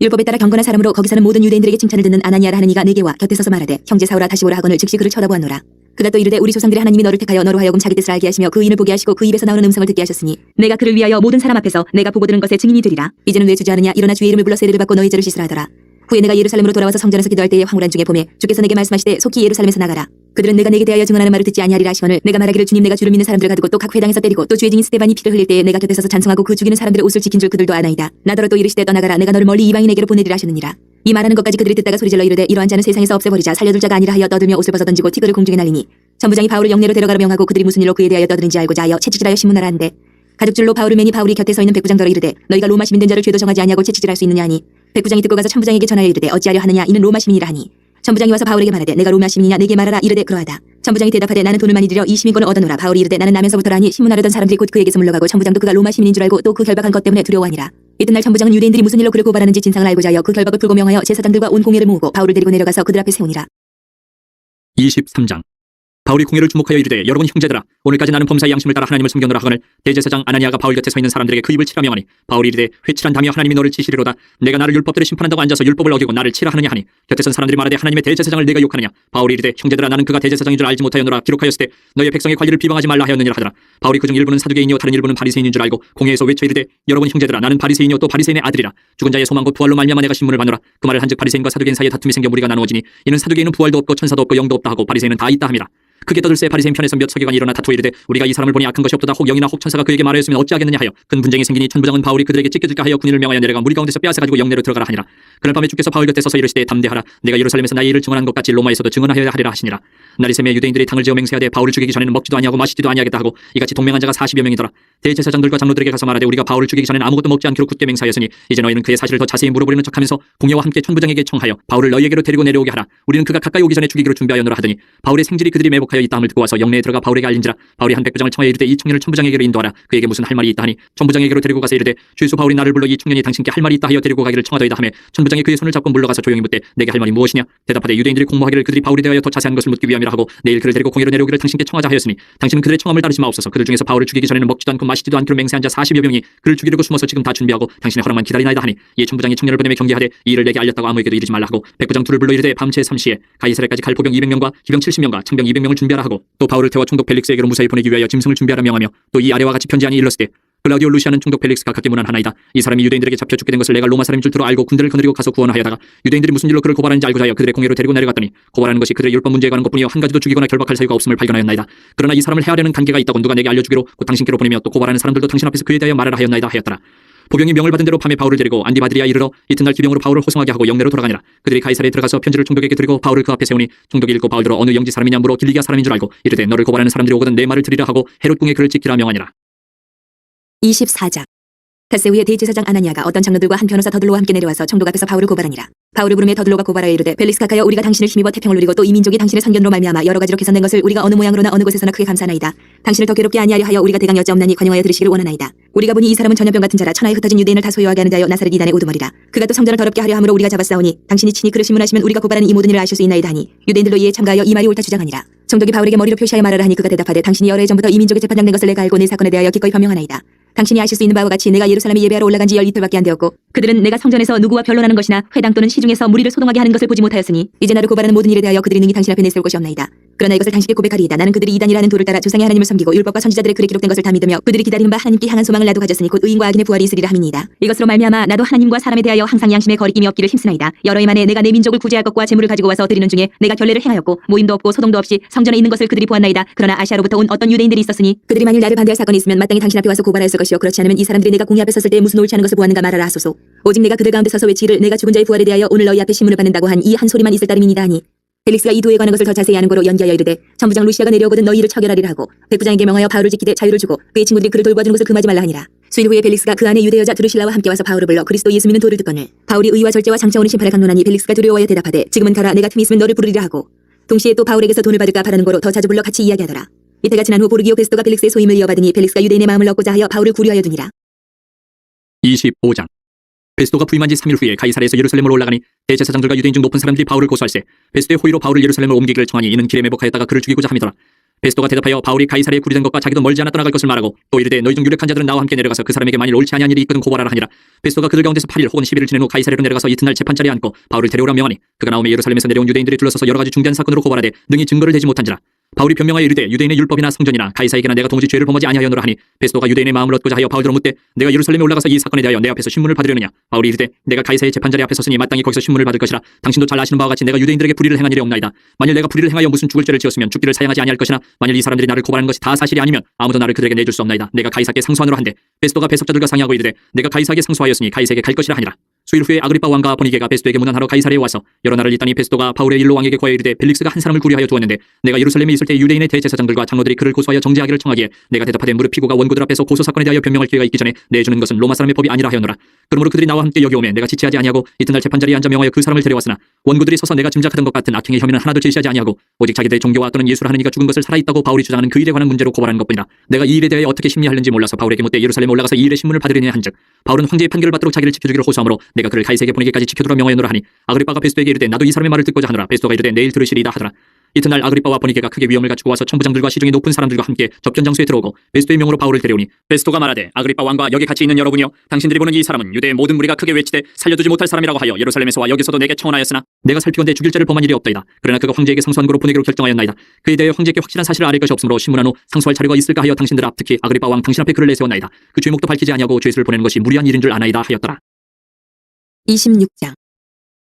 율법에 따라 경건한 사람으로 거기 사는 모든 유대인들에게 칭찬을 듣는 아나니아라 하는 이가 내게 와 곁에 서서 말하되 형제 사울아 다시 오라 하거늘 즉시 그를 쳐다보았노라. 그가 또 이르되 우리 조상들의 하나님이 너를 택하여 너로 하여금 자기 뜻을 알게 하시며 그 인을 보게 하시고 그 입에서 나오는 음성을 듣게 하셨으니 내가 그를 위하여 모든 사람 앞에서 내가 보고 들은 것의 증인이 되리라. 이제는 왜 주저하느냐. 일어나 주의 이름을 불러 세례를 받고 너희 죄를 씻으라 하더라. 후에 내가 예루살렘으로 돌아와서 성전에서 기도할 때에 황홀한 중에 봄에 주께서 내게 말씀하시되 속히 예루살렘에서 나가라. 그들은 내가 내게 대하여 증언하는 말을 듣지 아니하리라 하시거늘 내가 말하기를 주님 내가 주를 믿는 사람들을 가두고 또 각 회당에서 때리고 또 주의 증인 스데반이 피를 흘릴 때에 내가 곁에 서서 찬송하고 그 죽이는 사람들의 옷을 지킨 줄 그들도 아나이다. 나더러 또 이르시되 떠나가라. 내가 너를 멀리 이방인에게로 보내리라 하셨느니라. 이 말하는 것까지 그들이 듣다가 소리질러 이르되 이러한 자는 세상에서 없애버리자. 살려둘 자가 아니라 하여 떠들며 옷을 벗어 던지고 티그를 공중에 날리니 천부장이 바울을 영내로 데려가라 명하고 그들이 무슨 일로 그에 대하여 떠드는지 알고자 하여 채찍질하여 신문하라 한데 가죽줄로 바울을 매니 바울이 곁에 서 있는 백부장더러 이르되 너희가 로마 시민 된 자를 죄도 정하지 아니하고 채찍질할 수 있느냐 하니 백부장이 듣고 가서 천부장에게 전하여 이르되 어찌하려 하느냐. 이는 로마 시민이라 하니 천부장이 와서 바울에게 말하되 내가 로마 시민이냐 내게 말하라. 이르되 그러하다. 천부장이 대답하되 나는 돈을 많이 들여 이 시민권을 얻어노라. 바울이 이르되 나는 나면서부터라 하니 신문하려던 사람들이 곧 그에게서 물러가고 천부장도 그가 로마 시민인 줄 알고 또 그 결박한 것 때문에 두려워하니라. 이튿날 천부장은 유대인들이 무슨 일로 그를 고발하는지 진상을 알고자 하여 그 결박을 풀고 명하여 제사장들과 온 공회를 모으고 바울을 데리고 내려가서 그들 앞에 세우니라. 23장. 바울이 공회를 주목하여 이르되 여러분 형제들아 오늘까지 나는 범사의 양심을 따라 하나님을 섬겼노라 하거늘 대제사장 아나니아가 바울 곁에 서 있는 사람들에게 그 입을 치라 명하니 바울이 이르되 회칠한다며 하나님이 너를 치시리로다. 내가 나를 율법대로 심판한다고 앉아서 율법을 어기고 나를 치라 하느냐 하니 곁에 선 사람들이 말하되 하나님의 대제사장을 내가 욕하느냐. 바울이 이르되 형제들아 나는 그가 대제사장인 줄 알지 못하였노라. 기록하였을 때 너희 백성의 관리를 비방하지 말라 하였느니라 하더라. 바울이 그중 일부는 사두개인이요 다른 일부는 바리새인인 줄 알고 공회에서 외쳐 이르되 여러분 형제들아 나는 바리새인이요 또 바리새인의 아들이라. 죽은 자의 소망 곧 부활로 말미암아 내가 신문을 받노라. 그 말을 한즉 바리새인과 사두개인 사이에 다툼이 생겨 무리가 나누어지니 이는 사두개인은 부활도 없고 천사도 없고 영도 없다 하고 바리새인은 다 있다 함이라. 크게 떠들새 바리새인 편에서 몇 서기관이 일어나 다투어 이르되 우리가 이 사람을 보니 악한 것이 없도다. 혹 영이나 혹 천사가 그에게 말하였으면 어찌하겠느냐 하여 큰 분쟁이 생기니 천부장은 바울이 그들에게 찢겨질까 하여 군인을 명하여 내려가 무리 가운데서 빼앗아 가지고 영내로 들어가라 하니라. 그날 밤에 주께서 바울 곁에 서서 이르시되 담대하라. 내가 예루살렘에서 나의 일을 증언한 것 같이 로마에서도 증언하여야 하리라 하시니라. 날이 새매 유대인들이 당을 지어 맹세하되 바울을 죽이기 전에는 먹지도 아니하고 마시지도 아니하겠다 하고 이같이 동맹한 자가 40여 명이더라. 대제사장들과 장로들에게 가서 말하되 우리가 바울을 죽이기 전에는 아무것도 먹지 않기로 굳게 맹세하였으니 이제 너희는 그의 사실을 더 자세히 물어보려는 척하면서 공회와 함께 천부장에게 청하여 바울을 너희에게로 데리고 내려오게 하라. 우리는 그가 가까이 오기 전에 죽이기로 준비하였노라 하더니 바울의 생질이 그들이 매복하여 이 땅을 듣고 와서 영내에 들어가 바울에게 알린지라. 바울이 한 백부장을 청하여 이르되 이 청년을 천부장에게로 인도하라. 그에게 무슨 할 말이 있다 하니 천부장에게로 데리고 가서 이르되 주의소 바울이 나를 불러 이 청년이 당신께 할 말이 있다 하여 데리고 가기를 청하더이다 하매 천부장이 그의 손을 잡고 물러가서 조용히 묻되 내게 할 말이 무엇이냐. 대답하되 유대인들이 공모하기를 그들이 바울에 대하여 더 자세한 것을 묻기 위함이라 하고 내일 그를 데리고 공회로 내려오기를 당신께 청하자 하였으니 당신은 그들의 청함을 따르지 마옵소서. 그들 중에서 바울을 죽이기 전에는 먹지도 않고 마시지도 않기로 맹세한 자 40여 명이 그를 죽이려고 숨어서 지금 다 준비하고 당신의 허락만 기다리나이다 하니 이에 천부장이 청년을 보내며 경계하되 이 일을 내게 알렸다고 아무에게도 이르지 말라 하고 백부장 둘을 불러 이르되 밤새 3시에 가이사랴까지 갈 포병 200명과 기병 70명과 창병 200명을 준비하라 하고 또 바울을 태워 총독 벨릭스에게로 무사히 보내기 위하여 짐승을 준비하라 명하며 또 이 아래와 같이 편지하니 일렀으되 클라우디오 루시아는 총독 펠릭스가 각기 문안하나이다. 이 사람이 유대인들에게 잡혀 죽게 된 것을 내가 로마 사람인 줄 들어 알고 군대를 거느리고 가서 구원하여다가 유대인들이 무슨 일로 그를 고발하는지 알고자 하여 그들의 공회로 데리고 내려갔더니 고발하는 것이 그들의 율법 문제에 관한 것뿐이요 한 가지도 죽이거나 결박할 사유가 없음을 발견하였나이다. 그러나 이 사람을 해하려는 관계가 있다고 누가 내게 알려주기로 곧 당신께로 보내며 또 고발하는 사람들도 당신 앞에서 그에 대하여 말하라 하였나이다 하였더라. 보병이 명을 받은 대로 밤에 바울을 데리고 안디바드리아 이르러 이튿날 기병으로 바울을 호송하게 하고 영내로 돌아가니라. 그들이 가이사랴에 들어가서 편지를 총독에게 드리고 바울을 그 앞에 세우니 총독이 읽고 바울들어 어느 영지 사람이냐 물어 길리기아 사람인 줄 알고 이르되 너를 고발하는 사람들이 오거든 내 말을 들으라 하고 헤롯 궁에 그를 지키라 명하니라. 24장. 닷새 후에 대제사장 아나니아가 어떤 장로들과 한 변호사 더들로와 함께 내려와서 총독 앞에서 바울을 고발하니라. 바울을 부르며 더들로가 고발하여 이르되 펠릭스 각하여 우리가 당신을 힘입어 태평을 누리고 또 이 민족이 당신의 선견으로 말미암아 여러 가지로 개선된 것을 우리가 어느 모양으로나 어느 곳에서나 크게 감사하나이다. 당신을 더 괴롭게 아니하려 하여 우리가 대강 여짜옵나니 관용하여 들으시기를 원하나이다. 우리가 보니 이 사람은 전염병 같은 자라 천하에 흩어진 유대인을 다 소유하게 하는 자여 나사렛 이단의 우두머리라. 그가 또 성전을 더럽게 하려 함으로 우리가 잡았사오니 당신이 친히 그를 신문하시면 우리가 고발하는 이 모든 일을 아실 수 있나이다 하니 유대인들로 이에 참가하여 이 말이 옳다 주장하니라. 총독이 바울에게 머리로 표시하여 말하라 하니 그가 대답하되 당신이 여러 해 전부터 이 민족의 재판장 된 것을 내가 알고 내 사건에 대하여 기꺼이 변명하나이다. 당신이 아실 수 있는 바와 같이 내가 예루살렘에 예배하러 올라간 지 12이틀밖에 안 되었고 그들은 내가 성전에서 누구와 변론하는 것이나 회당 또는 시중에서 무리를 소동하게 하는 것을 보지 못하였으니 이제 나를 고발하는 모든 일에 대하여 그들이 능히 당신 앞에 내세울 것이 없나이다. 그러나 이것을 당신께 고백하리이다. 나는 그들이 이단이라는 도를 따라 조상의 하나님을 섬기고 율법과 선지자들의 글에 기록된 것을 다 믿으며 그들이 기다리는 바 하나님께 향한 소망을 나도 가졌으니 곧 의인과 악인의 부활이 있으리라 함이니이다. 이것으로 말미암아 나도 하나님과 사람에 대하여 항상 양심에 거리낌이 없기를 힘쓰나이다. 여러 해 만에 내가 내 민족을 구제할 것과 재물을 가지고 와서 드리는 중에 내가 결례를 행하였고 모임도 없고 소동도 없이 성전에 있는 것을 그들이 보았나이다. 그러나 아시아로부터 온 어떤 유대인들이 있었으니 그들이 만일 나를 반대할 사건이 있으면 마땅히 당신 앞에 와서 고발하였을 것이요 그렇지 않으면 이 사람들이 내가 공의 앞에 섰을 때 무슨 옳지 않은 것을 보았는가 말하라 하소서. 오직 내가 그들 가운데 서서 외치기를 내가 죽은 자의 부활에 대하여 오늘 너희 앞에 신문을 받는다고 한 이 한 소리만 있을 따름이니이다 하니 펠릭스가 이 도에 관한 것을 더 자세히 아는 거로 연기하여 이르되 천부장 루시아가 내려오거든 너희 일을 처결하리라 하고 백부장에게 명하여 바울을 지키되 자유를 주고 그의 친구들이 그를 돌봐주는 것을 금하지 말라 하니라. 수일 후에 펠릭스가 그 안에 유대 여자 드루실라와 함께 와서 바울을 불러 그리스도 예수 믿는 도를 듣거늘 바울이 의와 절제와 장차 오는 심판을 강론하니 펠릭스가 두려워하여 대답하되 지금은 가라 내가 틈이 있으면 너를 부르리라 하고 동시에 또 바울에게서 돈을 받을까 바라는 거로 더 자주 불러 같이 이야기하더라. 이때가 지난 후 보르기오 베스토가 펠릭스의 소임을 이어받으니 펠릭스가 유대인의 마음을 얻고자 하여 바울을 구류하여 두니라. 25장. 베스토가 부임한 지 3일 후에 가이사랴에서 예루살렘으로 올라가니 대제사장들과 유대인 중 높은 사람들이 바울을 고소할세 베스토의 호의로 바울을 예루살렘으로 옮기기를 청하니 이는 길에 매복하였다가 그를 죽이고자 함이더라. 베스토가 대답하여 바울이 가이사랴에 구리된 것과 자기도 멀지 않아 떠나갈 것을 말하고 또 이르되 너희 중 유력한 자들은 나와 함께 내려가서 그 사람에게 만일 옳지 아니한 일이 있거든 고발하라 하니라. 베스토가 그들 가운데서 8일 혹은 10일을 지낸 후 가이사랴로 내려가서 이튿날 재판자리에 앉고 바울을 데려오라 명하니 그가 나오며 예루살렘에서 내려온 유대인들이 둘러서서 여러 가지 중대한 사건으로 고발하되 능히 증거를 대지 못한지라. 바울이 변명하여 이르되 유대인의 율법이나 성전이나 가이사에게나 내가 도무지 죄를 범하지 아니하였노라 하니 베스토가 유대인의 마음을 얻고자 하여 바울들로 묻되 내가 예루살렘에 올라가서 이 사건에 대하여 내 앞에서 신문을 받으려느냐. 바울이 이르되 내가 가이사의 재판자리 앞에 섰으니 마땅히 거기서 신문을 받을 것이라. 당신도 잘 아시는 바와 같이 내가 유대인들에게 불의를 행한 일이 없나이다. 만일 내가 불의를 행하여 무슨 죽을 죄를 지었으면 죽기를 사양하지 아니할 것이나 만일 이 사람들이 나를 고발하는 것이 다 사실이 아니면 아무도 나를 그들에게 내줄 수 없나이다. 내가 가이사께 상소하노라 한데 베스토가 배석자들과 상의하고 이르되 내가 가이사에게 상소하였으니 가이사에게 갈 것이라 하니라. 수일 후에 아그리빠 왕과 버니게가 베스토에게 문안하러 가이사랴에 와서 여러 날을 있다니 베스토가 바울의 일로 왕에게 고하여 이르되 펠릭스가 한 사람을 구리하여 두었는데 내가 예루살렘에 있을 때 유대인의 대제사장들과 장로들이 그를 고소하여 정죄하기를 청하기에 내가 대답하되 무릎 피고가 원고들 앞에서 고소 사건에 대하여 변명할 기회가 있기 전에 내주는 것은 로마 사람의 법이 아니라 하였노라. 그러므로 그들이 나와 함께 여기 오매 내가 지체하지 아니하고 이튿날 재판자리에 앉아 명하여 그 사람을 데려왔으나 원고들이 서서 내가 짐작하던 것 같은 악행의 혐의는 하나도 제시하지 아니하고 오직 자기들의 종교와 또는 예수를 하는 이가 죽은 것을 살아있다고 바울이 주장하는 그 일에 관한 문제로 고발하는 것뿐이라. 내가 이 일에 대하여 어떻게 심리하는지 몰라서 바울에게 묻되 예루살렘에 올라가서 이 일의 신문을 받으려니 한즉 바울은 황제의 판결을 받도록 자기를 지켜주기를 호소하므로 내가 그를 가이사에게 보내기까지 지켜두라 명하였노라 하니 아그리빠가 베스토에게 이르되 나도 이 사람의 말을 듣고자 하노라. 베스토가 이르되 내일 들으시리이다 하더라. 이튿날 아그리빠와 버니게가 크게 위험을 갖추고 와서 천부장들과 시중의 높은 사람들과 함께 접견 장소에 들어오고 베스토의 명으로 바울을 데려오니 베스토가 말하되 아그리빠 왕과 여기 같이 있는 여러분이여 당신들이 보는 이 사람은 유대의 모든 무리가 크게 외치되 살려두지 못할 사람이라고 하여 예루살렘에서 와 여기서도 내게 청원하였으나 내가 살피건대 죽일 죄를 범한 일이 없다이다. 그러나 그가 황제에게 상소한 거로 보내기로 결정하였나이다. 그에 대해 황제에게 확실한 사실을 알릴 것이 없으므로 신문한 후 상소할 자료가 있을까 하여 당신들 앞 특히 아그리빠 왕 당신 앞에 그를 내세웠나이다. 그 죄목도 밝히지 아니하고 죄수를 보내는 것이 무리한 일인 줄 아나이다 하였더라. 26장.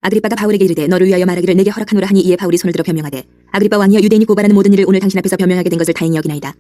아그리빠가 바울에게 이르되 너를 위하여 말하기를 내게 허락하노라 하니 이에 바울이 손을 들어 변명하되 아그리빠 왕이여 유대인이 고발하는 모든 일을 오늘 당신 앞에서 변명하게 된 것을 다행히 여기나이다.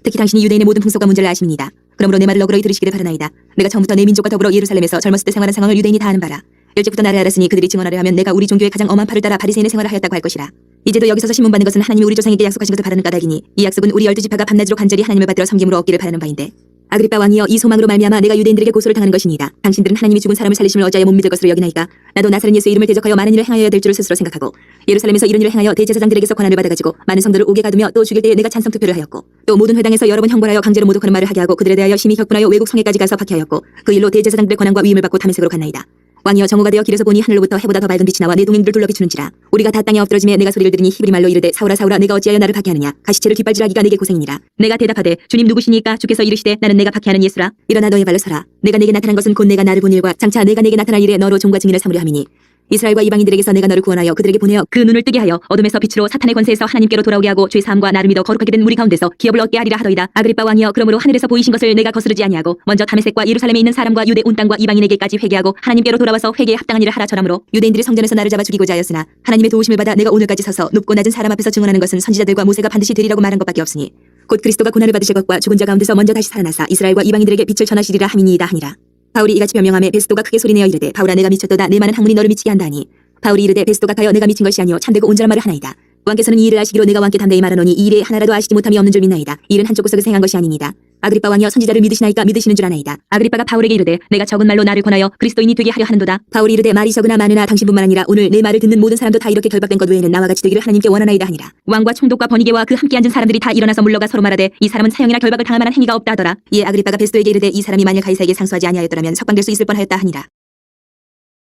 특히 당신이 유대인의 모든 풍속과 문제를 아십니다. 그러므로 내 말을 너그러이 들으시기를 바라나이다. 내가 처음부터 내 민족과 더불어 예루살렘에서 젊었을 때 생활한 상황을 유대인이 다 아는 바라. 일찍부터 나를 알았으니 그들이 증언하려 하면 내가 우리 종교의 가장 엄한 팔을 따라 바리새인의 생활을 하였다고 할 것이라. 이제도 여기서서 신문 받는 것은 하나님이 우리 조상에게 약속하신 것을 바라는 까닭이니 이 약속은 우리 12지파가 밤낮으로 간절히 하나님을 받들어 섬김으로 얻기를 바라는 바인데 아그리빠 왕이여 이 소망으로 말미암아 내가 유대인들에게 고소를 당하는 것이니이다. 당신들은 하나님이 죽은 사람을 살리심을 어찌하여 못 믿을 것으로 여기나이까. 나도 나사렛 예수의 이름을 대적하여 많은 일을 행하여야 될 줄을 스스로 생각하고 예루살렘에서 이런 일을 행하여 대제사장들에게서 권한을 받아가지고 많은 성들을 옥에 가두며 또 죽일 때에 내가 찬성 투표를 하였고 또 모든 회당에서 여러 번 형벌하여 강제로 모독하는 말을 하게 하고 그들에 대하여 심히 격분하여 외국 성에까지 가서 박해하였고 그 일로 대제사장들의 권한과 위임을 받고 다메섹으로 갔나이다. 왕이여 정오가 되어 길에서 보니 하늘로부터 해보다 더 밝은 빛이 나와 내 동행들을 둘러 비추는지라. 우리가 다 땅에 엎드러짐에 내가 소리를 들으니 히브리 말로 이르되 사울아 사울아 내가 어찌하여 나를 박해하느냐. 가시체를 뒷발질하기가 내게 고생이니라. 내가 대답하되 주님 누구시니까. 주께서 이르시되 나는 내가 박해하는 예수라. 일어나 너의 발로 서라. 내가 내게 나타난 것은 곧 내가 나를 본 일과 장차 내가 내게 나타날 일에 너로 종과 증인을 삼으려 함이니 이스라엘과 이방인들에게서 내가 너를 구원하여 그들에게 보내어 그 눈을 뜨게 하여 어둠에서 빛으로 사탄의 권세에서 하나님께로 돌아오게 하고 죄 사함과 나를 믿어 거룩하게 된 우리 가운데서 기업을 얻게 하리라 하더이다. 아그리빠 왕이여, 그러므로 하늘에서 보이신 것을 내가 거스르지 아니하고 먼저 다메섹과 예루살렘에 있는 사람과 유대 온 땅과 이방인에게까지 회개하고 하나님께로 돌아와서 회개에 합당한 일을 하라 전하므로 유대인들이 성전에서 나를 잡아 죽이고자 하였으나 하나님의 도우심을 받아 내가 오늘까지 서서 높고 낮은 사람 앞에서 증언하는 것은 선지자들과 모세가 반드시 되리라고 말한 것밖에 없으니 곧 그리스도가 고난을 받으실 것과 죽은 자 가운데서 먼저 다시 살아나사 이스라엘과 이방인들에게 빛을 전하시리라 함이니이다 하니라. 바울이 이같이 변명하며 베스도가 크게 소리내어 이르되 바울아, 내가 미쳤도다. 내 많은 학문이 너를 미치게 한다 하니 바울이 이르되 베스도가 가여 내가 미친 것이 아니요 참되고 온전한 말을 하나이다. 왕께서는 이 일을 아시기로 내가 왕께 담대히 말하노니 이 일에 하나라도 아시지 못함이 없는 줄 믿나이다. 이 일은 한쪽 구석에서 행한 것이 아닙니다. 아그리빠 왕이여, 선지자를 믿으시나이까? 믿으시는 줄 아나이다. 아그리빠가 바울에게 이르되 내가 적은 말로 나를 권하여 그리스도인이 되게 하려 하는도다. 바울이 이르되 말이 적으나 많으나 당신뿐만 아니라 오늘 내 말을 듣는 모든 사람도 다 이렇게 결박된 것 외에는 나와 같이 되기를 하나님께 원하나이다 하니라. 왕과 총독과 번이게와 그 함께 앉은 사람들이 다 일어나서 물러가 서로 말하되 이 사람은 사형이나 결박을 당할 만한 행위가 없다 하더라. 이에 아그리빠가 베스도에게 이르되 이 사람이 만일 가이사에게 상수하지 아니하였더라면 석방될 수 있을 뻔하였다 하니라.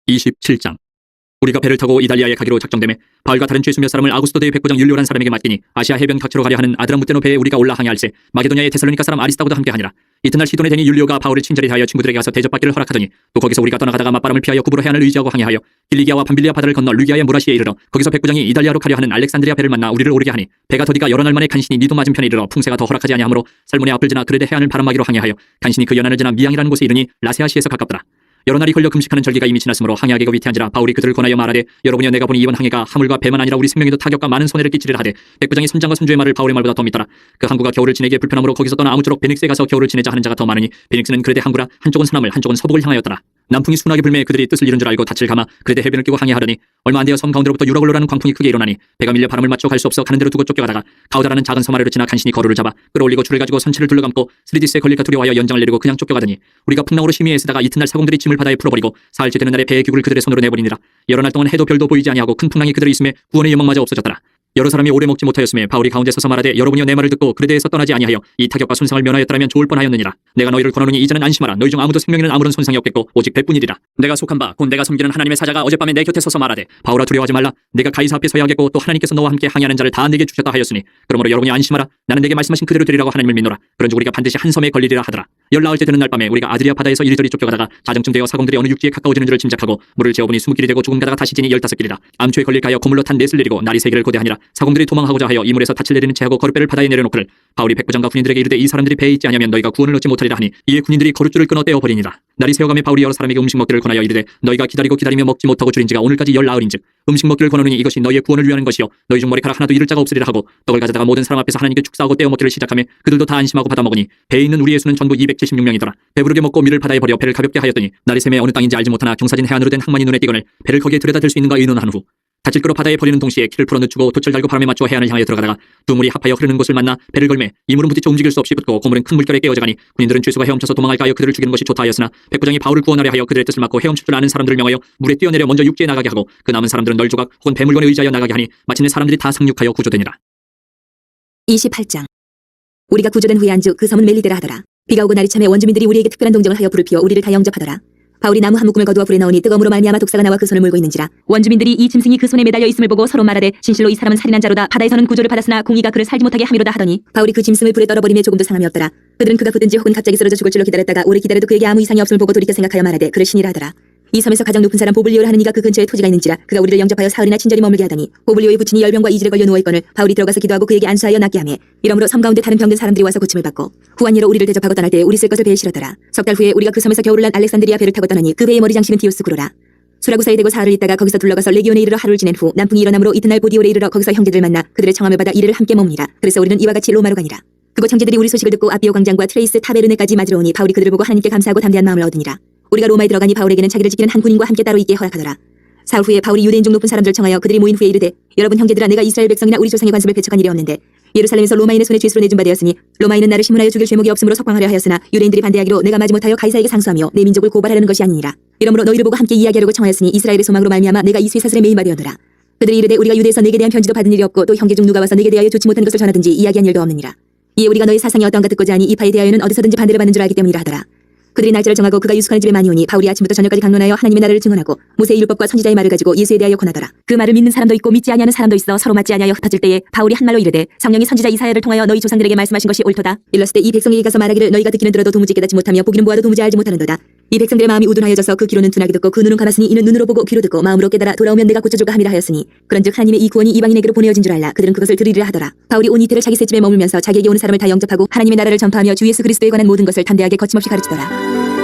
27장. 우리가 배를 타고 이달리아에 가기로 작정되매 바울과 다른 죄수 몇 사람을 아구스도 대의 백부장 율리오라는 사람에게 맡기니 아시아 해변 격치로 가려 하는 아드라무테노 배에 우리가 올라 항해할세 마게도냐의 데살로니가 사람 아리스타고도 함께 하니라. 이튿날 시돈에 대니 율리오가 바울을 친절히 대하여 친구들에게 가서 대접받기를 허락하더니 또 거기서 우리가 떠나가다가 맞바람을 피하여 구브로 해안을 의지하고 항해하여 길리기아와 밤빌리아 바다를 건너 르기아의 무라시에 이르러 거기서 백부장이 이달리아로 가려 하는 알렉산드리아 배를 만나 우리를 오르게 하니 배가 더디가 여러 날 만에 간신히 니도 맞은편에 이르러 풍세가 더 허락하지 아니하므로 살몬의 앞을 지나 그레데 해안을 바람막이로 항해하여 간신히 그 연안을 지나 미양이라는 곳에 이르니 라세아시에서 가깝더라. 여러 날이 걸려 금식하는 절기가 이미 지났으므로 항해하기가 위태한지라 바울이 그들을 권하여 말하되 여러분이여, 내가 보니 이번 항해가 하물과 배만 아니라 우리 생명에도 타격과 많은 손해를 끼치리라 하되 백부장이 선장과 선주의 말을 바울의 말보다 더 믿더라. 그 항구가 겨울을 지내기에 불편함으로 거기서 떠나 아무쪼록 베닉스에 가서 겨울을 지내자 하는 자가 더 많으니 베닉스는 그레데 항구라 한쪽은 서남을 한쪽은 서북을 향하였더라. 남풍이 순하게 불매 그들이 뜻을 이룬 줄 알고 닻을 감아 그레데 해변을 끼고 항해하더니 얼마 안 되어 섬 가운데로부터 유라굴로라는 광풍이 크게 일어나니 배가 밀려 바람을 맞춰 갈 수 없어 가는 대로 두고 쫓겨가다가 가우다라는 작은 섬 아래로 지나 간신히 거루를 잡아 끌어올리고 줄을 가지고 선체를 둘러감고 스리디스에 걸릴까 두려워하여 연장을 내리고 그냥 쫓겨가더니 우리가 풍랑으로 심히 애쓰다가 이튿날 사공들이 짐을 바다에 풀어버리고 사흘째 되는 날에 배의 기구를 그들의 손으로 내버리니라. 여러 날 동안 해도 별도 보이지 아니하고 큰 풍랑이 그들을 있음에 구원의 여망마저 없어졌더라. 여러 사람이 오래 먹지 못하였음에 바울이 가운데 서서 말하되 여러분이여, 내 말을 듣고 그레데에서 떠나지 아니하여 이 타격과 손상을 면하였더라면 좋을 뻔하였느니라. 내가 너희를 권하노니 이제는 안심하라. 너희 중 아무도 생명에는 아무런 손상이 없겠고 오직 배뿐이리라. 내가 속한 바 곧 내가 섬기는 하나님의 사자가 어젯밤에 내 곁에 서서 말하되 바울아, 두려워하지 말라. 내가 가이사 앞에 서야 하겠고 또 하나님께서 너와 함께 항해하는 자를 다 내게 주셨다 하였으니 그러므로 여러분이 안심하라. 나는 내게 말씀하신 그대로 되리라고 하나님을 믿노라. 그런즉 우리가 반드시 한 섬에 걸리리라 하더라. 열나흘째 되는 날 밤에 우리가 아드리아 바다에서 이리저리 쫓겨가다가 자정쯤 되어 사공들이 어느 육지에 가까워지는 줄을 짐작하고 물을 재어보니 20길이 되고 조금 가다가 다시 지니 15길이라. 암초에 걸릴까 하여 고물로 탄 넷을 내리고 날이 3개를 고대하니라. 사공들이 도망하고자 하여 이물에서 닻을 내리는 채하고 거룻배를 바다에 내려놓기를 바울이 백부장과 군인들에게 이르되 이 사람들이 배에 있지 아니하면 너희가 구원을 얻지 못하리라 하니 이에 군인들이 거룻줄을 끊어 떼어버리니라. 날이 새어가며 바울이 여러 사람에게 음식 먹기를 권하여 이르되 너희가 기다리고 기다리며 먹지 못하고 줄인 지가 오늘까지 열나흘인즉 음식 먹기를 권하노니 이것이 너희의 구원을 위하는 것이요 너희 중 머리카락 하나도 잃을 자가 없으리라 하고 떡을 가져다가 모든 사람 앞에서 하나님께 축사하고 떼어 먹기를 시작하며 그들도 다 안심하고 받아 먹으니 배에 있는 우리의 수는 전부 276명이더라. 배부르게 먹고 밀을 바다에 버려 배를 가볍게 하였더니 날이 샘에 어느 땅인지 알지 못하나 경사진 해안으로 된 항만이 눈에 띄거늘 배를 거기에 들여다 댈 수 있는가 의논한 후 닻을 끌어 바다에 버리는 동시에 키를 풀어 늦추고 돛을 달고 바람에 맞춰 해안을 향하여 들어가다가 두 물이 합하여 흐르는 곳을 만나 배를 걸매 이물은 부딪혀 움직일 수 없이 붙고 고물은 큰 물결에 깨어져가니 군인들은 죄수가 헤엄쳐서 도망할까 하여 그들을 죽이는 것이 좋다 하였으나 백부장이 바울을 구원하려 하여 그들의 뜻을 막고 헤엄칠 줄 아는 사람들을 명하여 물에 뛰어내려 먼저 육지에 나가게 하고 그 남은 사람들은 널조각 혹은 배물건에 의지하여 나가게 하니 마침내 사람들이 다 상륙하여 구조되니라. 28장. 우리가 구조된 후에 안주 그 섬은 멜리데라 하더라. 비가 오고 날이 참에 원주민들이 우리에게 특별한 동정을 하여 불을 피워 우리를 다 영접하더라. 바울이 나무 한 묶음을 거두어 불에 넣으니 뜨거움으로 말미암아 독사가 나와 그 손을 물고 있는지라. 원주민들이 이 짐승이 그 손에 매달려 있음을 보고 서로 말하되 진실로 이 사람은 살인한 자로다. 바다에서는 구조를 받았으나 공의가 그를 살지 못하게 함이로다 하더니 바울이 그 짐승을 불에 떨어버리며 조금도 상함이 없더라. 그들은 그가 굳든지 혹은 갑자기 쓰러져 죽을 줄로 기다렸다가 오래 기다려도 그에게 아무 이상이 없음을 보고 돌이켜 생각하여 말하되 그를 신이라 하더라. 이 섬에서 가장 높은 사람 보블리오를 하는 이가 그 근처에 토지가 있는지라. 그가 우리를 영접하여 사흘이나 친절히 머물게 하더니 보블리오의 부친이 열병과 이질에 걸려 누워있거늘 바울이 들어가서 기도하고 그에게 안수하여 낫게 하며 이러므로 섬 가운데 다른 병든 사람들이 와서 고침을 받고 후한 예로 우리를 대접하고 떠날 때에 우리 쓸 것을 배에 실었더라. 석 달 후에 우리가 그 섬에서 겨울을 난 알렉산드리아 배를 타고 떠나니 그 배의 머리 장심은 디오스구로라. 수라구사에 대고 사흘을 있다가 거기서 둘러가서 레기온에 이르러 하루를 지낸 후 남풍이 일어나므로 이튿날 보디올에 이르러 거기서 형제들을 만나 그들의 청함을 받아 이르를 함께 머무니라. 그래서 우리는 이와 같이 로마로 가니라. 그곳 형제들이 우리 소식을 듣고 아비오 광장과 트레이스 타베르네까지 맞으러 오니 바울이 그들을 보고 하나님께 감사하고 담대한 마음을 얻으니라. 우리가 로마에 들어가니 바울에게는 자기를 지키는 한 군인과 함께 따로 있게 허락하더라. 사흘 후에 바울이 유대인 중 높은 사람들을 청하여 그들이 모인 후에 이르되 여러분 형제들아, 내가 이스라엘 백성이나 우리 조상의 관습을 배척한 일이 없는데 예루살렘에서 로마인의 손에 죄수로 내준 바 되었으니 로마인은 나를 신문하여 죽일 죄목이 없으므로 석방하려 하였으나 유대인들이 반대하기로 내가 마지 못하여 가이사에게 상수하며 내 민족을 고발하려는 것이 아니니라. 이러므로 너희를 보고 함께 이야기하려고 청하였으니 이스라엘의 소망으로 말미암아 내가 이 쇠사슬에 매인 바 되었노라. 그들이 이르되 우리가 유대에서 내게 대한 편지도 받은 일이 없고 또 형제 중 누가 와서 내게 대하여 좋지 못한 것을 전하든지 이야기한 일도 없느니라. 이에 우리가 너희 사상이 어떠한가 듣고자 하니 이 파에 대하여는 어디서든지 반대를 받는 줄 알기 때문이라 하더라. 그들이 날짜를 정하고 그가 유숙하는 집에 많이 오니 바울이 아침부터 저녁까지 강론하여 하나님의 나라를 증언하고 모세의 율법과 선지자의 말을 가지고 예수에 대하여 권하더라. 그 말을 믿는 사람도 있고 믿지 아니하는 사람도 있어 서로 맞지 아니하여 흩어질 때에 바울이 한 말로 이르되 성령이 선지자 이사야를 통하여 너희 조상들에게 말씀하신 것이 옳도다. 일렀을 때 이 백성에게 가서 말하기를 너희가 듣기는 들어도 도무지 깨닫지 못하며 보기는 보아도 도무지 알지 못하는도다. 이 백성들의 마음이 우둔하여져서 그 귀로는 둔하게 듣고 그 눈은 감았으니 이는 눈으로 보고 귀로 듣고 마음으로 깨달아 돌아오면 내가 고쳐줄까 함이라 하였으니 그런즉 하나님의 이 구원이 이방인에게로 보내어진 줄 알라. 그들은 그것을 들으리라 하더라. 바울이 온 이태를 자기 새 집에 머물면서 자기에게 오는 사람을 다 영접하고 하나님의 나라를 전파하며 주 예수 그리스도에 관한 모든 것을 담대하게 거침없이 가르치더라.